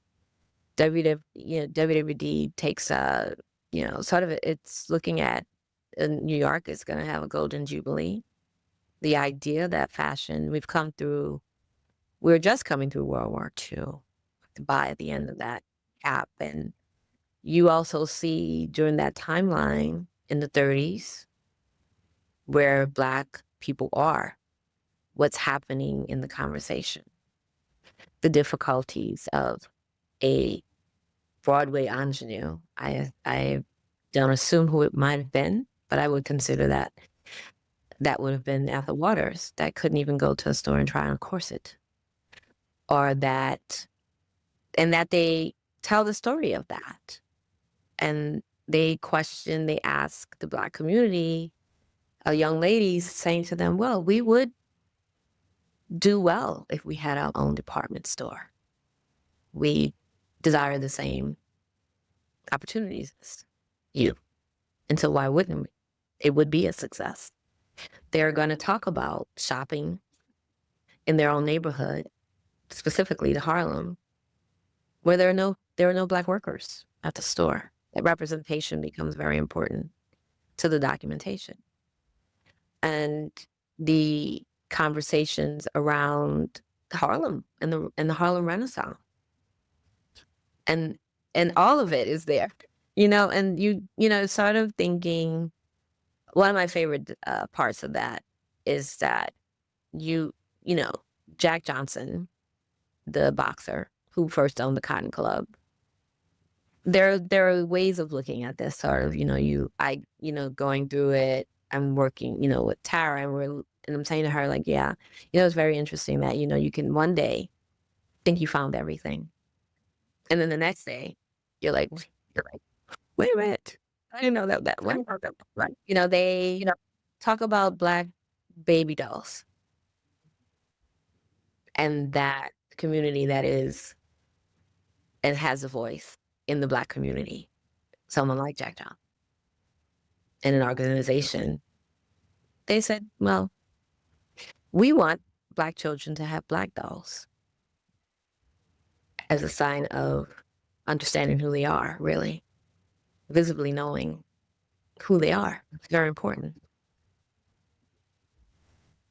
WWD takes sort of it's looking at New York is going to have a golden jubilee. The idea that fashion, we're just coming through World War II by the end of that gap. And you also see during that timeline in the 30s where Black people are, what's happening in the conversation, the difficulties of a Broadway ingenue. I don't assume who it might have been, but I would consider that would have been Ethel Waters that couldn't even go to a store and try on a corset. And that they tell the story of that. And they ask the Black community, young ladies saying to them, well, we would do well if we had our own department store. We desire the same opportunities as you. And so why wouldn't we? It would be a success. They're going to talk about shopping in their own neighborhood, specifically to Harlem, where there are no Black workers at the store. That representation becomes very important to the documentation. and the conversations around Harlem and the Harlem Renaissance. And all of it is there, and sort of thinking, one of my favorite parts of that is that you you know, Jack Johnson, the boxer who first owned the Cotton Club, there are ways of looking at this sort of, going through it. I'm working, with Tara, and I'm saying to her, like, yeah, it's very interesting that, you can one day think you found everything. And then the next day you're like, wait a minute. I didn't know that one. Right. They talk about Black baby dolls and that community that is and has a voice in the Black community. Someone like Jack John in an organization. They said, well, we want Black children to have Black dolls as a sign of understanding who they are, really, visibly knowing who they are. It's very important.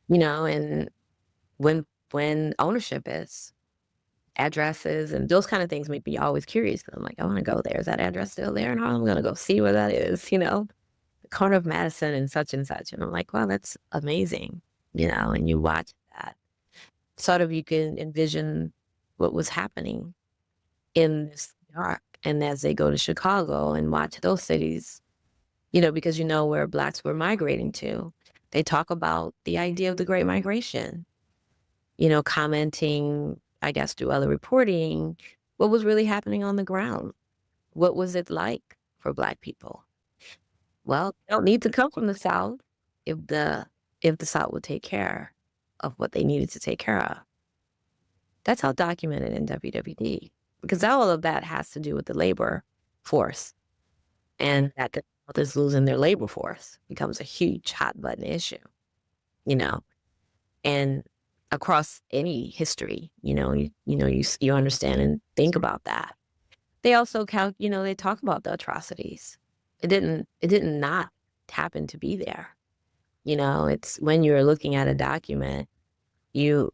And when ownership is addresses and those kind of things make me always curious. I'm like, I want to go there. Is that address still there? And I'm going to go see where that is, the corner of Madison and such. And I'm like, wow, that's amazing, and you watch that. Sort of you can envision what was happening in this New York. And as they go to Chicago and watch those cities, because where Blacks were migrating to, they talk about the idea of the Great Migration, commenting, I guess, through other reporting, what was really happening on the ground. What was it like for Black people? Well, they don't need to come from the South if the South would take care of what they needed to take care of. That's how documented in WWD, because all of that has to do with the labor force, and that the South is losing their labor force becomes a huge hot button issue, and across any history, you understand and think about that. They also they talk about the atrocities. It didn't not happen to be there. It's when you're looking at a document, the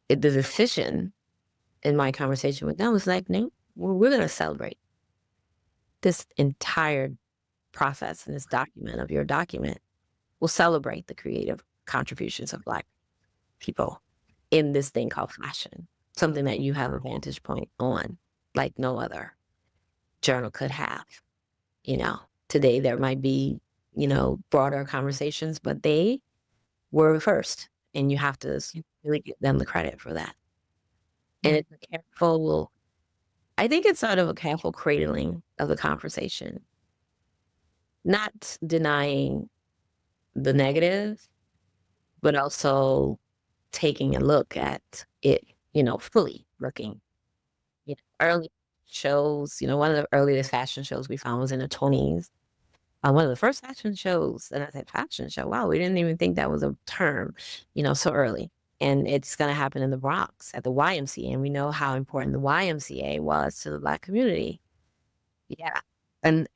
decision in my conversation with them was like, no, we're going to celebrate this entire process and this document of your document. We'll celebrate the creative contributions of Black people in this thing called fashion, something that you have a vantage point on like no other journal could have. Today there might be, broader conversations, but they were first, and you have to really give them the credit for that. And it's I think it's sort of a careful cradling of the conversation, not denying the negative, but also taking a look at it, fully looking. Early shows, one of the earliest fashion shows we found was in the 20s. One of the first fashion shows, and I said, fashion show, wow, we didn't even think that was a term, so early. And it's going to happen in the Bronx at the YMCA. And we know how important the YMCA was to the Black community. Yeah. And,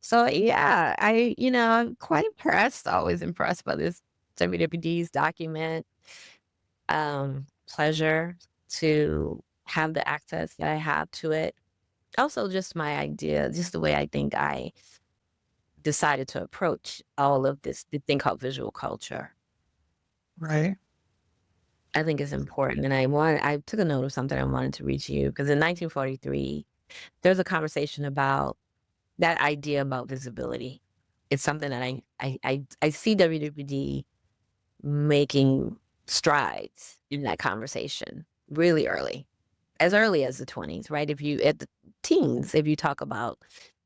so yeah, I'm quite impressed, always impressed by this WWD's document. Pleasure to have the access that I have to it. Also, just my idea, just the way I think I decided to approach all of this, the thing called visual culture. Right. I think is important. And I took a note of something I wanted to read to you, because in 1943, there's a conversation about that idea about visibility. It's something that I see WWD making strides in that conversation really early, as early as the 20s, right? At the teens, if you talk about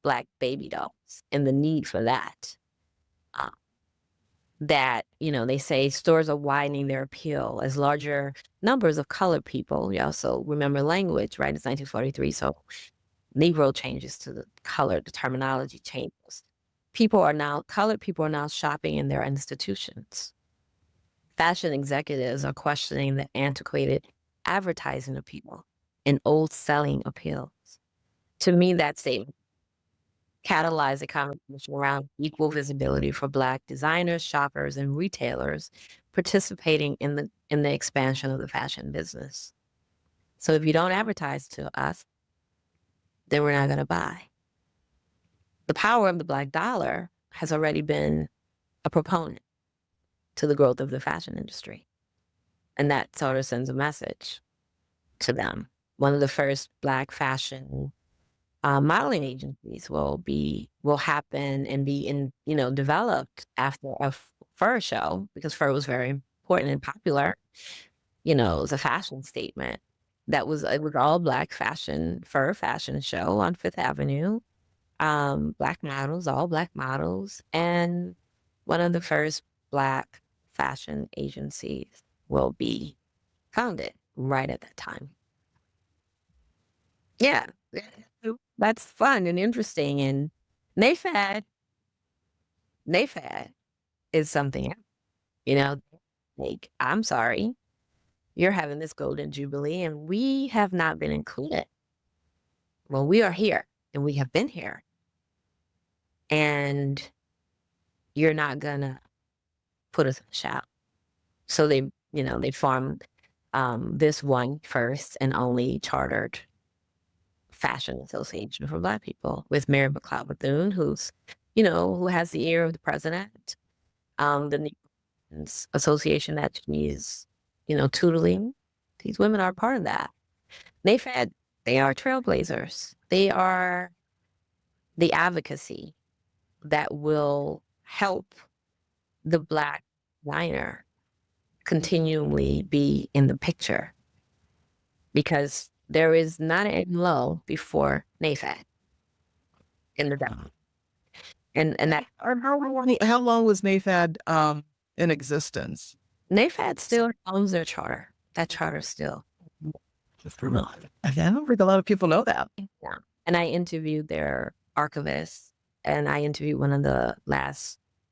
Black baby dolls and the need for that, they say stores are widening their appeal as larger numbers of colored people. You also remember language, right? It's 1943, so Negro changes to the color, the terminology changes. Colored people are now shopping in their institutions. Fashion executives are questioning the antiquated advertising appeal and old selling appeals. To me, that statement catalyze a conversation around equal visibility for Black designers, shoppers, and retailers participating in the expansion of the fashion business. So if you don't advertise to us, then we're not going to buy. The power of the Black dollar has already been a proponent to the growth of the fashion industry. And that sort of sends a message to them. One of the first Black fashion modeling agencies will happen and be developed after a fur show, because fur was very important and popular. It was a fashion statement. It was all Black fur fashion show on Fifth Avenue. Black models, all Black models, and one of the first Black fashion agencies will be founded right at that time. Yeah, that's fun and interesting. And NAFAD is something, like, I'm sorry, you're having this golden jubilee and we have not been included. Well, we are here and we have been here. And you're not gonna put us in the shout. So they formed this one first and only chartered fashion association for Black people with Mary McLeod Bethune, who has the ear of the president, the association that she is, tutoring. These women are part of that. They are trailblazers. They are the advocacy that will help the Black designer continually be in the picture, because there is not an low before NAFAD in the down. And that How long was NAFAD in existence? NAFAD still owns their charter. That charter still. I don't think a lot of people know that. Yeah. And I interviewed their archivist, and I interviewed one of the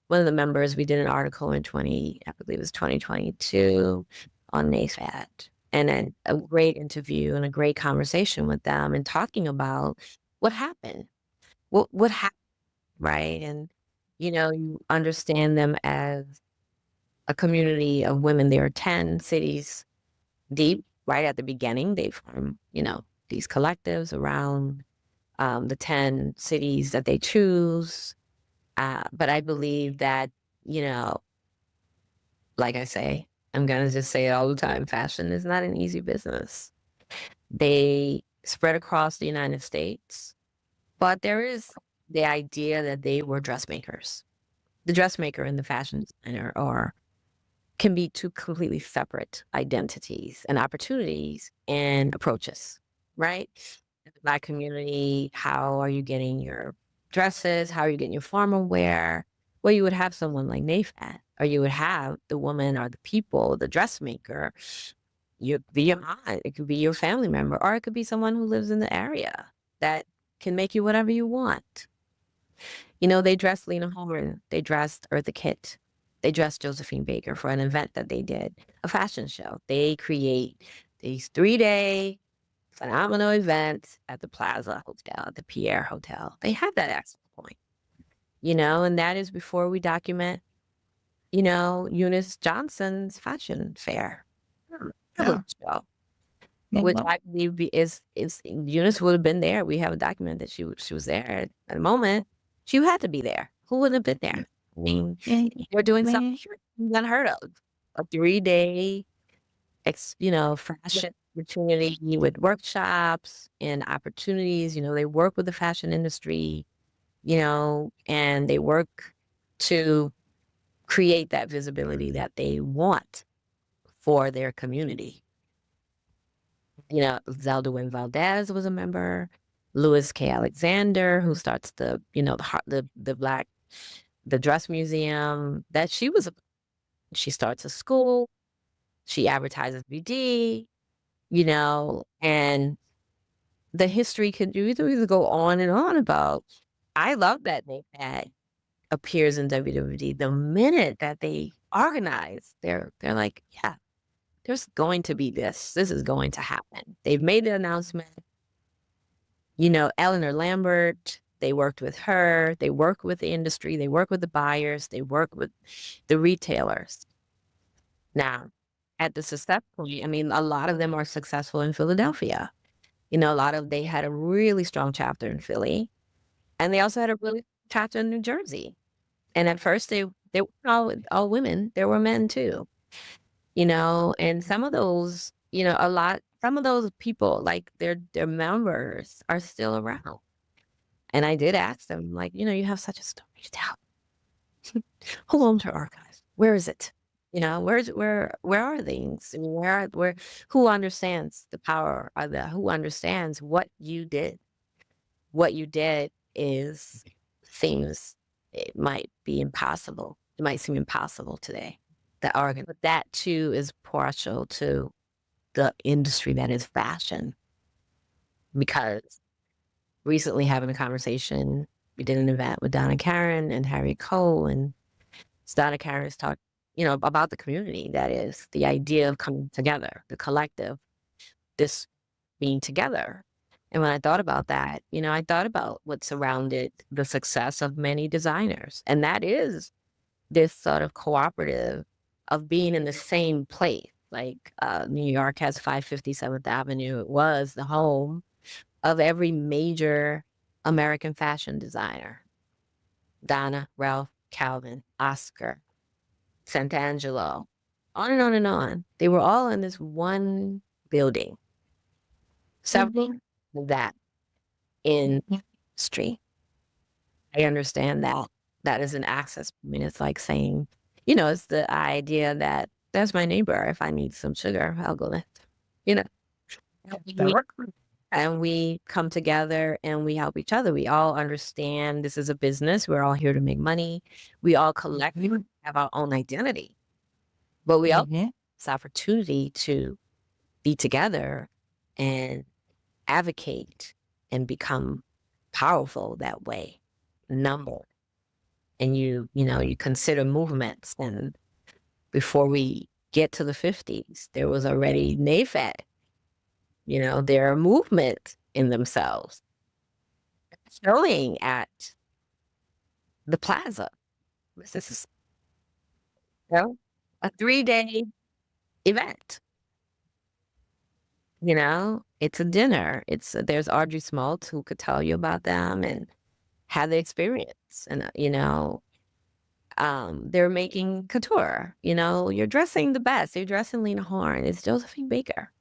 members. We did an article in I believe it was 2022 on NAFAD, and then a great interview and a great conversation with them, and talking about what happened, what happened, right? And you understand them as a community of women. There are 10 cities deep. Right at the beginning, they form these collectives around the 10 cities that they choose. But I believe that, like I say, I'm going to just say it all the time, fashion is not an easy business. They spread across the United States, but there is the idea that they were dressmakers. The dressmaker and the fashion designer can be two completely separate identities and opportunities and approaches, right? In the Black community, how are you getting your dresses? How are you getting your formal wear? Well, you would have someone like NAFAD, or you would have the woman or the people, the dressmaker. You could be your aunt, it could be your family member, or it could be someone who lives in the area that can make you whatever you want. They dressed Lena Horne, they dressed Eartha Kitt, they dressed Josephine Baker for an event that they did, a fashion show. They create these 3-day phenomenal events at the Plaza Hotel, at the Pierre Hotel. They have that access point, and that is before we document, Eunice Johnson's fashion fair. Yeah. Show, which I believe is Eunice would have been there. We have a document that she was there at the moment. She had to be there. Who wouldn't have been there? I mean, you're doing something unheard of. A 3-day, fashion opportunity with workshops and opportunities. They work with the fashion industry, and they work to create that visibility that they want for their community. Zelda Wynne Valdez was a member. Louis K. Alexander, who starts the dress museum, she starts a school, she advertises BD, and the history could either go on and on about. I love that NAFAD appears in WWD. The minute that they organize, they're like, yeah, there's going to be this is going to happen. They've made the announcement. Eleanor Lambert, They worked with her. They work with the industry. They work with the buyers. They work with the retailers. Now, at the success point, I mean, a lot of them are successful in Philadelphia. They had a really strong chapter in Philly, and they also had a really chapter in New Jersey. And at first, they weren't all women. There were men too. And some of those, some of those people, like their members, are still around. And I did ask them, like, you have such a story to tell. Who owns your archives? Where is it? Where are things? Who understands the power of who understands what you did? What you did is things, it might be impossible. It might seem impossible today. But that too is partial to the industry that is fashion. Because recently having a conversation, we did an event with Donna Karen and Harry Cole, and Donna Karen is talking, about the community. That is the idea of coming together, the collective, this being together. And when I thought about that, I thought about what surrounded the success of many designers. And that is this sort of cooperative of being in the same place. Like New York has 557th Avenue. It was the home of every major American fashion designer. Donna, Ralph, Calvin, Oscar, Sant'Angelo, on and on and on. They were all in this one building. Several of that in industry. I understand that. That is an access. I mean, it's like saying, it's the idea that that's my neighbor. If I need some sugar, I'll go lift. And we come together and we help each other. We all understand this is a business. We're all here to make money. We all collectively have our own identity. But we all have this opportunity to be together and advocate and become powerful that way. Number. And you consider movements. And before we get to the 50s, there was already NAFAD. They're a movement in themselves. Showing at the plaza. This is a 3-day event. It's a dinner. There's Audrey Smaltz who could tell you about them and have the experience. And they're making couture. You're dressing the best. You're dressing Lena Horne. It's Josephine Baker.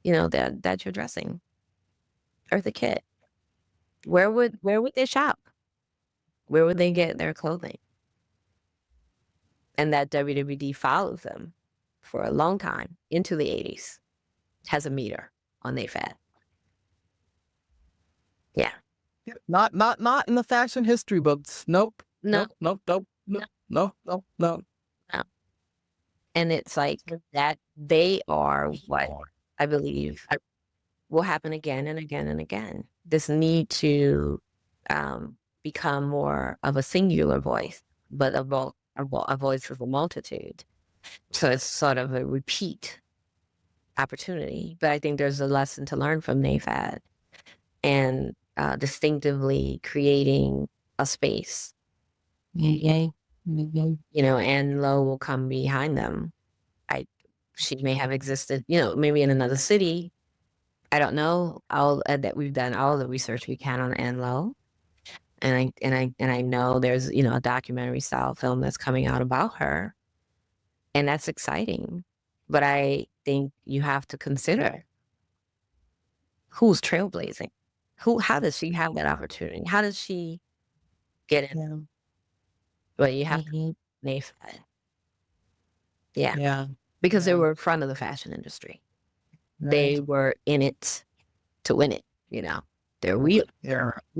That you're dressing. Eartha Kitt. Where would they shop? Where would they get their clothing? And that WWD follows them for a long time into the 80s. Has a meter on NAFAD. Yeah. Not in the fashion history books. Nope. No. Nope. No. And it's like that they are what I believe will happen again and again and again. This need to become more of a singular voice, but a voice of a multitude. So it's sort of a repeat opportunity. But I think there's a lesson to learn from NAFAD and distinctively creating a space. Ann Lowe will come behind them. She may have existed, maybe in another city. I don't know. That we've done all the research we can on Ann Lowe, and I know there's a documentary style film that's coming out about her, and that's exciting. But I think you have to consider who's trailblazing. How does she have that opportunity? How does she get in? But you have to NAFAD. Yeah. Because they were in front of the fashion industry. Right. They were in it to win it. We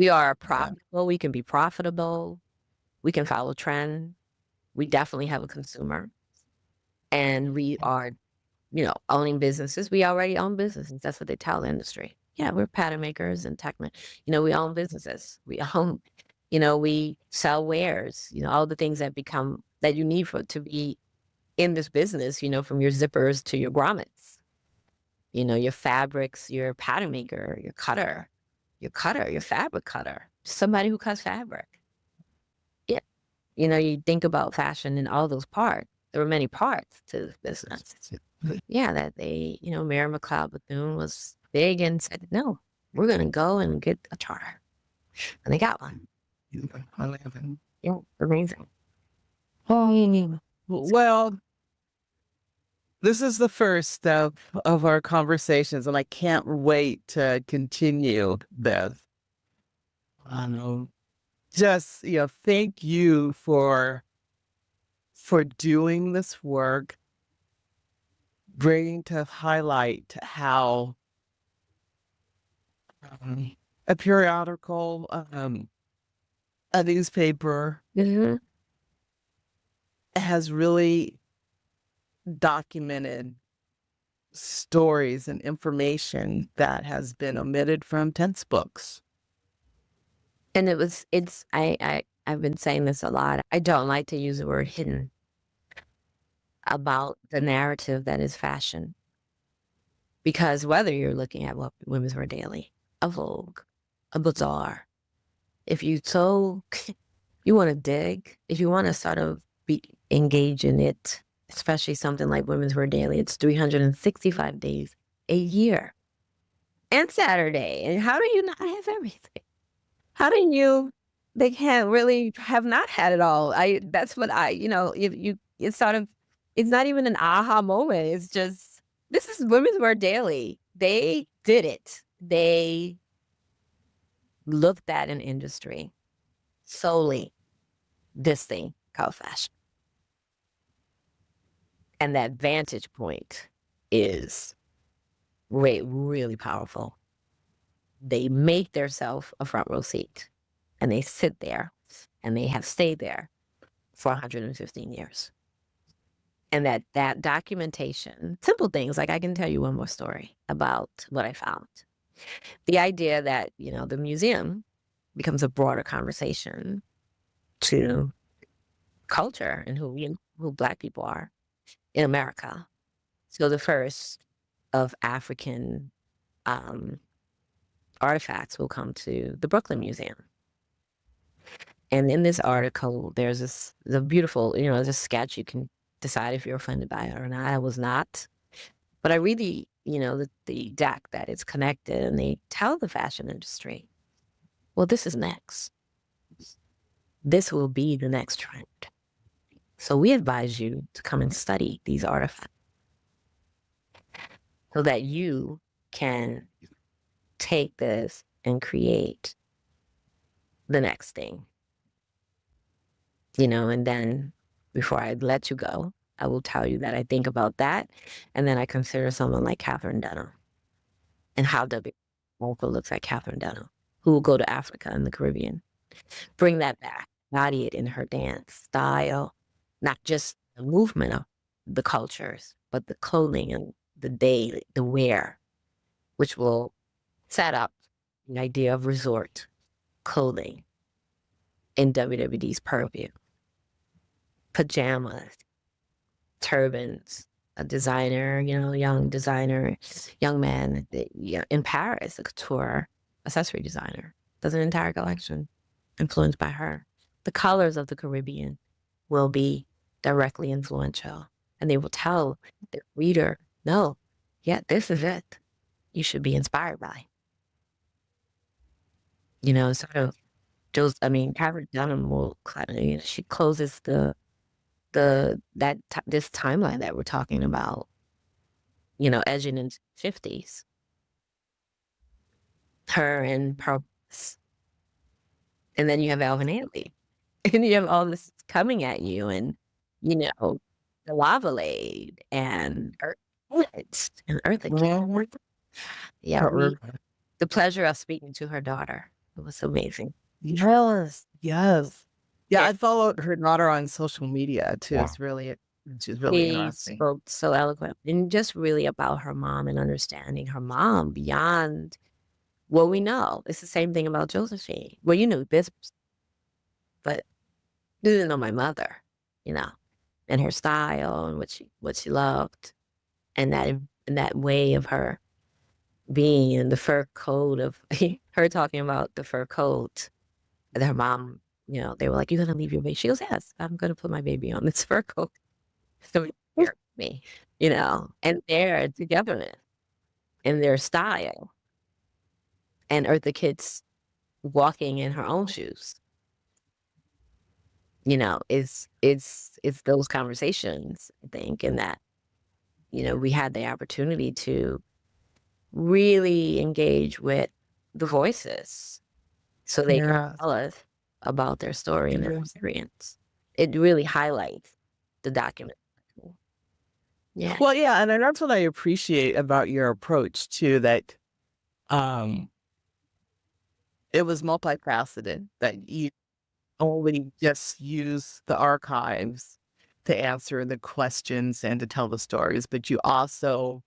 are profitable. We can be profitable. We can follow trend. We definitely have a consumer. And we are, owning businesses. We already own businesses. That's what they tell the industry. Yeah, we're pattern makers and tech. We own businesses. We own, we sell wares, all the things that you need to be in this business, from your zippers to your grommets, your fabrics, your pattern maker, your cutter, your fabric cutter. somebody who cuts fabric. Yeah. You know, you think about fashion and all those parts. There were many parts to the business. Yeah, that they, you know, Mary McLeod Bethune was big and said, no, we're going to go and get a charter. And they got one. Yeah, amazing. Well, this is the first of our conversations, and I can't wait to continue this. I know. Just, thank you for doing this work, bringing to highlight how a periodical, a newspaper Mhm. has really documented stories and information that has been omitted from textbooks. And I've been saying this a lot. I don't like to use the word hidden about the narrative that is fashion. Because whether you're looking at what Women's Wear Daily, a Vogue, a Bazaar, if you you want to dig, if you want to sort of be engaged in it, especially something like Women's Wear Daily, it's 365 days a year and Saturday. And how do you not have everything? How do you? They can't really have not had it all. That's what it's sort of, it's not even an aha moment. It's just, this is Women's Wear Daily. They did it. They looked at an industry solely this thing called fashion. And that vantage point is really powerful. They make themselves a front row seat and they sit there and they have stayed there for 115 years. And that documentation, simple things, like I can tell you one more story about what I found. The idea that, the museum becomes a broader conversation to culture and who Black people are in America. So the first of African artifacts will come to the Brooklyn Museum. And in this article, there's the beautiful, there's a sketch. You can decide if you're offended by it or not. I was not. But I read the deck that it's connected, and they tell the fashion industry, well, this is next. This will be the next trend. So we advise you to come and study these artifacts so that you can take this and create the next thing. And then before I let you go, I will tell you that I think about that. And then I consider someone like Catherine Dunham and how W. also looks like Catherine Dunham, who will go to Africa and the Caribbean, bring that back, embody it in her dance style, not just the movement of the cultures, but the clothing and the wear, which will set up the idea of resort clothing in WWD's purview. Pajamas, turbans, a designer, young designer, young man in Paris, a couture accessory designer, does an entire collection influenced by her. The colors of the Caribbean will be directly influential, and they will tell the reader, no, yeah, this is it. You should be inspired by. Sort of Catherine Dunham will, she closes this timeline that we're talking about, edging into 50s. Her and Purpose. And then you have Alvin Ailey. And you have all this coming at you, and, the Lava Lade and Eartha. Yeah, the pleasure of speaking to her daughter. It was amazing. Yes. Yeah, I followed her daughter on social media too. Yeah. She's really She interesting. spoke so eloquent, and just really about her mom and understanding her mom beyond what we know. It's the same thing about Josephine. Well, you knew business, but you didn't know my mother, and her style and what she loved, and that way of her being in the fur coat of her talking about the fur coat And her mom, they were like, "You're gonna leave your baby?" She goes, "Yes, I'm gonna put my baby on this fur coat." So me, and their togetherness and their style, and Eartha Kitt's walking in her own shoes. It's those conversations, I think, and that, we had the opportunity to really engage with the voices so they can tell us about their story and their experience. It really highlights the document. Yeah. Well, yeah, and that's what I appreciate about your approach too, that it was multifaceted, that you only just use the archives to answer the questions and to tell the stories, but you also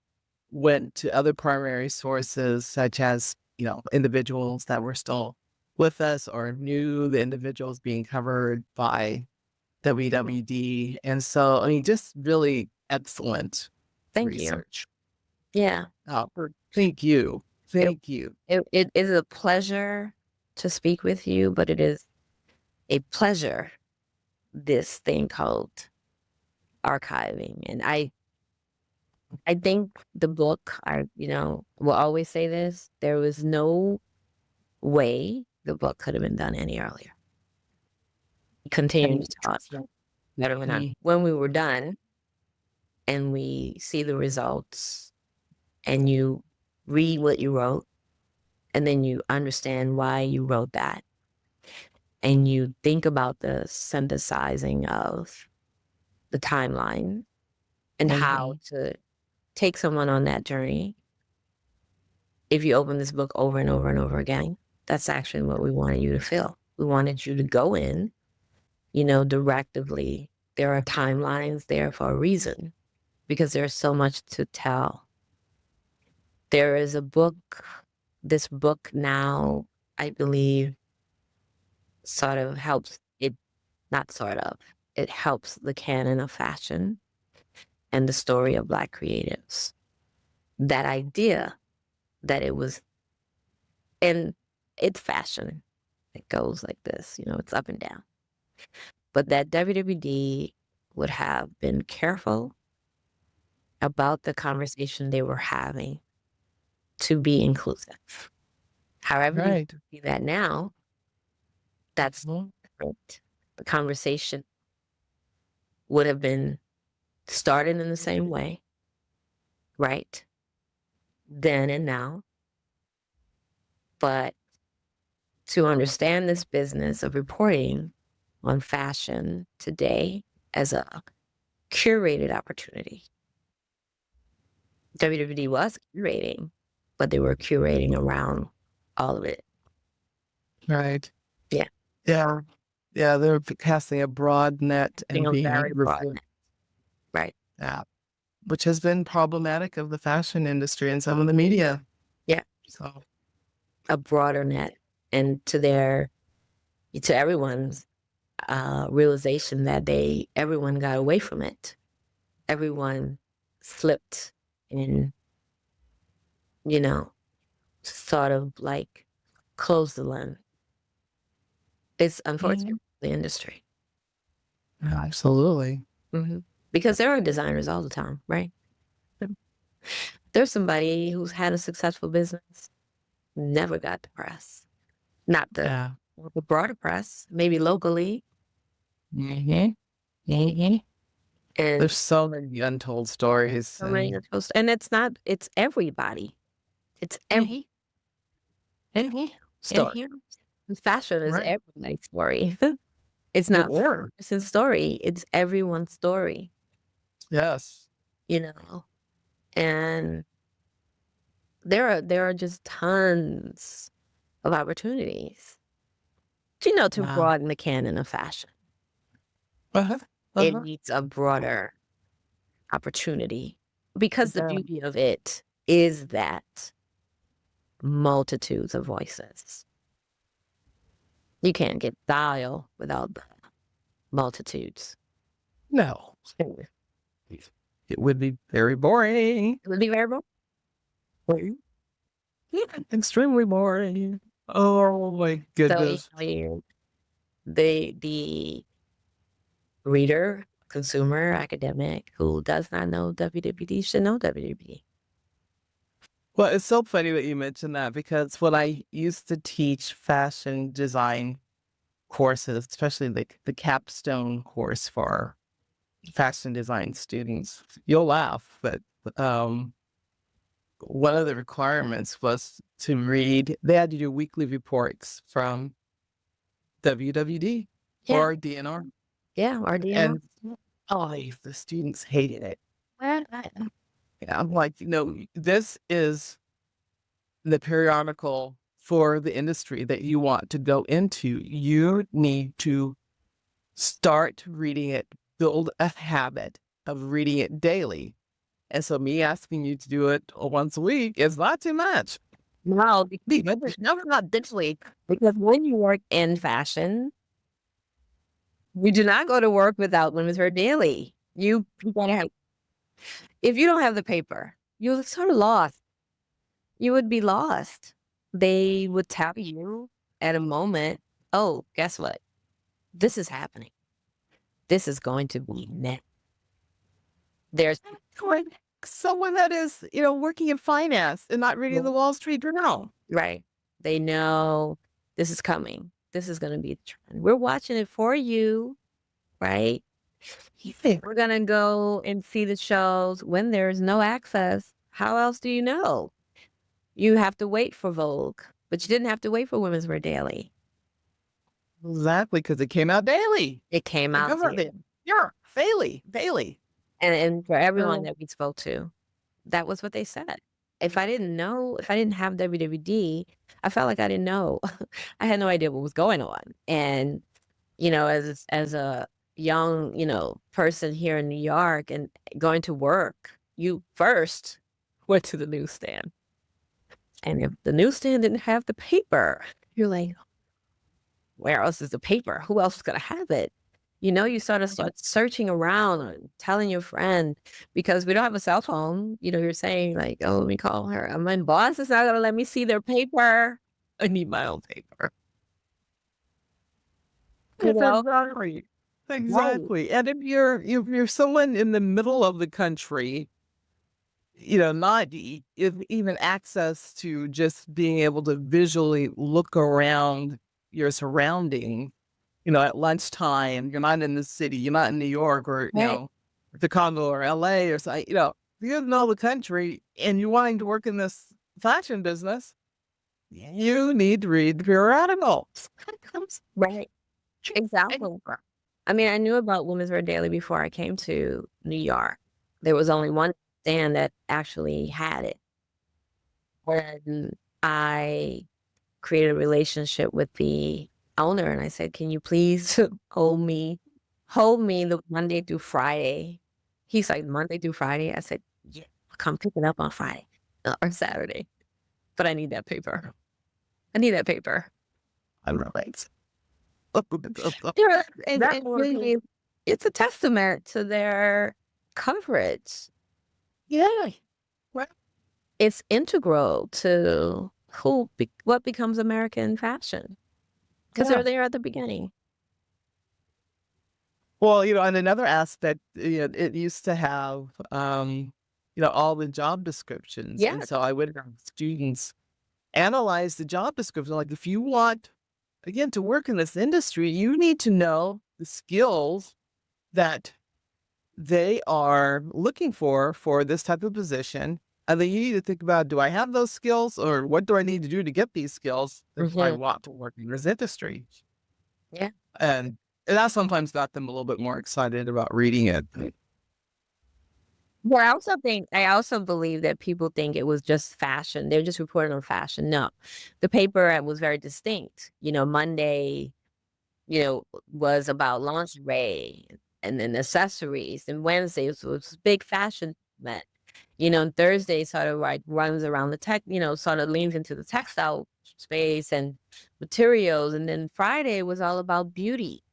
went to other primary sources, such as, individuals that were still with us or knew the individuals being covered by WWD. And so, I mean, just really excellent Thank you. research. Yeah. Thank you. Thank you. It is a pleasure to speak with you, but it is a pleasure, this thing called archiving. And I think the book, will always say this, there was no way the book could have been done any earlier. Continue to talk better when we were done and we see the results and you read what you wrote and then you understand why you wrote that and you think about the synthesizing of the timeline and how to take someone on that journey. If you open this book over and over and over again, that's actually what we wanted you to feel. We wanted you to go in, directively. There are timelines there for a reason because there's so much to tell. There is a book, this book now, I believe, sort of helps it, not sort of, it helps the canon of fashion and the story of Black creatives. That idea that it was, and it's fashion. It goes like this, it's up and down. But that WWD would have been careful about the conversation they were having to be inclusive. However, you see that now, that's different. The conversation would have been started in the same way, right? Then and now. But to understand this business of reporting on fashion today as a curated opportunity. WWD was curating, but they were curating around all of it. Right. Yeah. Yeah. Yeah. They're casting a broad net and being very broad net. Right. Yeah. Which has been problematic of the fashion industry and some of the media. Yeah. So a broader net, and to everyone's realization that everyone got away from it. Everyone slipped and, sort of like closed the lens. It's unfortunate for the industry. Absolutely. Because there are designers all the time, right? There's somebody who's had a successful business, never got the press. Not the broader press, maybe locally. And there's so many untold stories. And it's everybody. It's every story. Fashion is everybody's story. It's not one person's story. It's everyone's story. Yes. And there are just tons of opportunities, to broaden the canon of fashion. It needs a broader opportunity because the beauty of it is that multitudes of voices. You can't get style without the multitudes. No. It would be very boring. It would be very boring. Yeah, extremely boring. Oh my goodness. So, The reader, consumer, academic who does not know WWD should know WWD. Well, it's so funny that you mentioned that because when I used to teach fashion design courses, especially the capstone course for fashion design students, you'll laugh, but one of the requirements was to read, they had to do weekly reports from WWD Yeah. or DNR. Yeah, or DNR. And the students hated it. I'm like, this is the periodical for the industry that you want to go into. You need to start reading it, build a habit of reading it daily. And so me asking you to do it once a week is not too much. No, not digitally. Because when you work in fashion, you do not go to work without Women's Wear Daily. You gotta have, if you don't have the paper, you're sort of lost. You would be lost. They would tell you at a moment, oh, guess what? This is happening. This is going to be next. There's someone that is, working in finance and not reading the Wall Street Journal. Right. They know this is coming. This is going to be the trend. We're watching it for you, right? We're going to go and see the shows when there's no access. How else do you know? You have to wait for Vogue, but you didn't have to wait for Women's Wear Daily. Exactly, because it came out daily. It came out daily. Yeah, daily. And for everyone that we spoke to, that was what they said. If I didn't have WWD, I felt like I didn't know. I had no idea what was going on. And, as a young, person here in New York and going to work, you first went to the newsstand. And if the newsstand didn't have the paper, you're like, where else is the paper? Who else is going to have it? You sort of start searching around and telling your friend, because we don't have a cell phone. You're saying like, oh, let me call her. My boss is not going to let me see their paper. I need my own paper. Exactly. Right. And if you're someone in the middle of the country, not even access to just being able to visually look around your surroundings, at lunchtime, you're not in the city, you're not in New York or, Chicago or LA or something, you're in the middle of the country and you're wanting to work in this fashion business, you need to read the periodicals. Right. Exactly. I mean, I knew about Women's Wear Daily before I came to New York. There was only one stand that actually had it. When I created a relationship with the owner and I said, can you please hold me the Monday through Friday? He's like, Monday through Friday? I said, yeah, I'll come pick it up on Friday or Saturday. But I need that paper. I relate. It's a testament to their coverage. Yeah. It's integral to what becomes American fashion, because they're there at the beginning. Well, and another aspect, it used to have, all the job descriptions. Yeah. And so I would have students analyze the job description. Like, if you want, again, to work in this industry, you need to know the skills that they are looking for this type of position. And then you need to think about, do I have those skills, or what do I need to do to get these skills if I want to work in this industry? Yeah. And that sometimes got them a little bit more excited about reading it. Well, I also believe that people think it was just fashion. They're just reporting on fashion. No, the paper was very distinct. Monday, was about lingerie and then accessories, and Wednesday was big fashion event. And Thursday sort of like runs around the tech, sort of leans into the textile space and materials. And then Friday was all about beauty.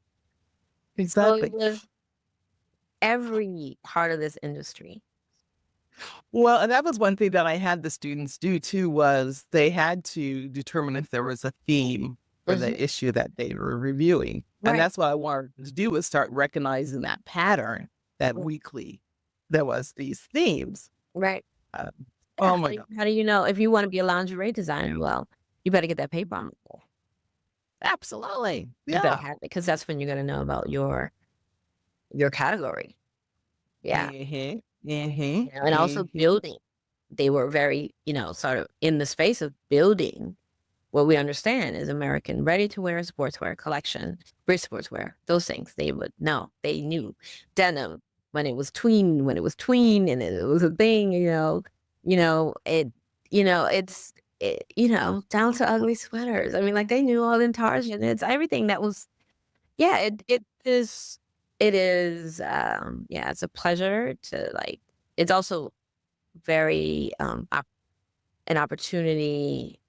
Exactly. So it was every part of this industry. Well, and that was one thing that I had the students do too, was they had to determine if there was a theme for the issue that they were reviewing. And Right. that's what I wanted to do, was start recognizing that pattern, that weekly, there was these themes. Right. Uh, Yeah. oh my God. How do you know if you want to be a lingerie designer? Well, you better get that paper on the wall. Absolutely. You better Yeah. have it, because that's when you're going to know about your category. Yeah. Mm-hmm. And also Mm-hmm. building. They were very, sort of in the space of building what we understand is American ready-to-wear sportswear collection, British sportswear, those things. They would know. They knew denim when it was tween, and it was a thing, down to ugly sweaters. I mean, like, they knew all the Target. It's everything that was, yeah, it is, yeah, it's a pleasure to, like, it's also very, an opportunity,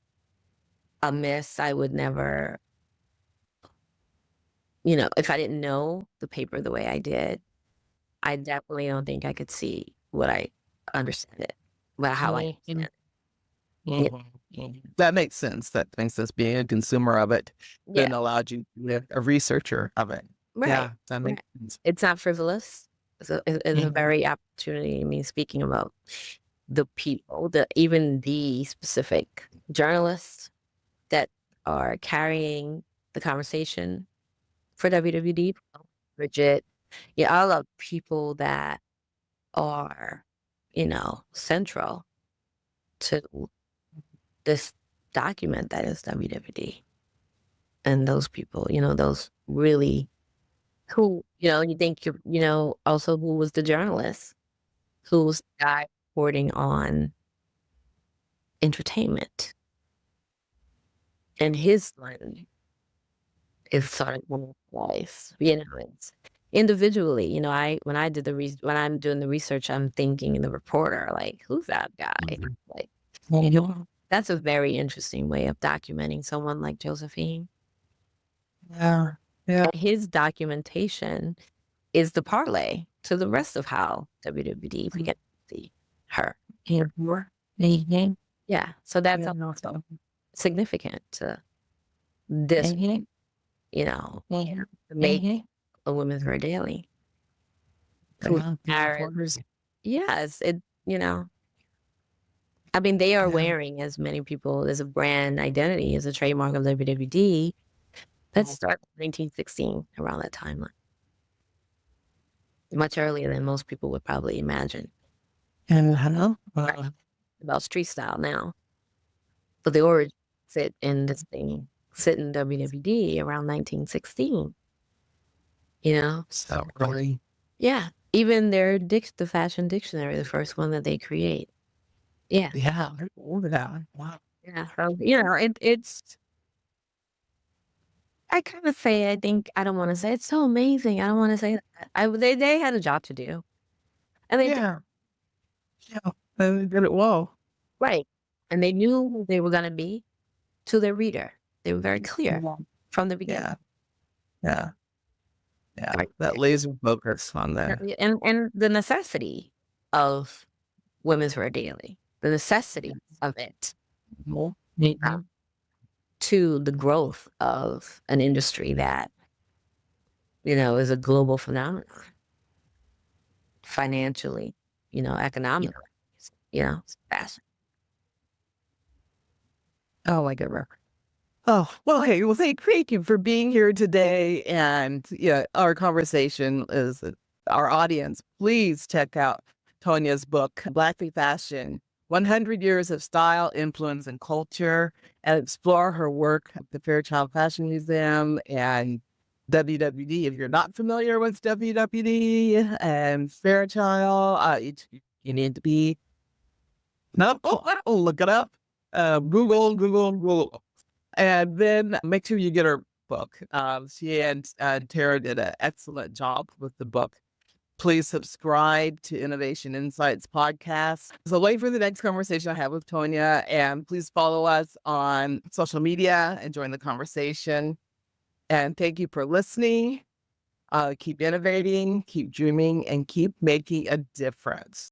a miss. I would never, if I didn't know the paper the way I did, I definitely don't think I could see what I understand it, but how I understand it. Yeah. That makes sense. That makes sense. Being a consumer of it Yeah. then allowed you to be a researcher of it. Right. Yeah, that makes Right. sense. It's not frivolous. It's a very opportunity. I mean, speaking about the people, even the specific journalists that are carrying the conversation for WWD, Bridget, yeah, all of people that are, central to this document that is WWD. And those people, those really who, you think, also who was the journalist, who was the guy reporting on entertainment. And his lens is sort of one of life, it's individually, when I'm doing the research, I'm thinking the reporter, like, who's that guy? Like, that's a very interesting way of documenting someone like Josephine. Yeah. Yeah. And his documentation is the parlay to the rest of how WWD began to see her. Yeah. So that's also significant to this, to make a Women's Wear Daily. Yes, I mean, they are wearing, as many people, as a brand identity, as a trademark of WWD. Let's start 1916, around that timeline. Much earlier than most people would probably imagine. About street style now. But the origin sit in WWD around 1916. So really. Yeah. Even the fashion dictionary, the first one that they create. Yeah. Yeah. Wow. Yeah. So, it's, I kind of say, I don't want to say it's so amazing. I don't want to say that. They had a job to do. And they did. Yeah. Yeah. And they did it well. Right. And they knew who they were going to be to their reader. They were very clear from the beginning. Yeah. Yeah. Right. That laser focus on that. And the necessity of Women's Wear Daily, the necessity of it to the growth of an industry that, is a global phenomenon, financially, economically, it's fashion. Oh my goodness. Oh, well, hey, well, thank you for being here today. And yeah, our conversation is our audience. Please check out Tonya's book, Blackly Fashion, 100 Years of Style, Influence, and Culture, and explore her work at the Fairchild Fashion Museum and WWD. If you're not familiar with WWD and Fairchild, you need to be. No, look it up. Google. And then make sure you get her book. She and Tara did an excellent job with the book. Please subscribe to Innovation Insights podcast. So wait for the next conversation I have with Tonya, and please follow us on social media and join the conversation. And thank you for listening. Keep innovating, keep dreaming, and keep making a difference.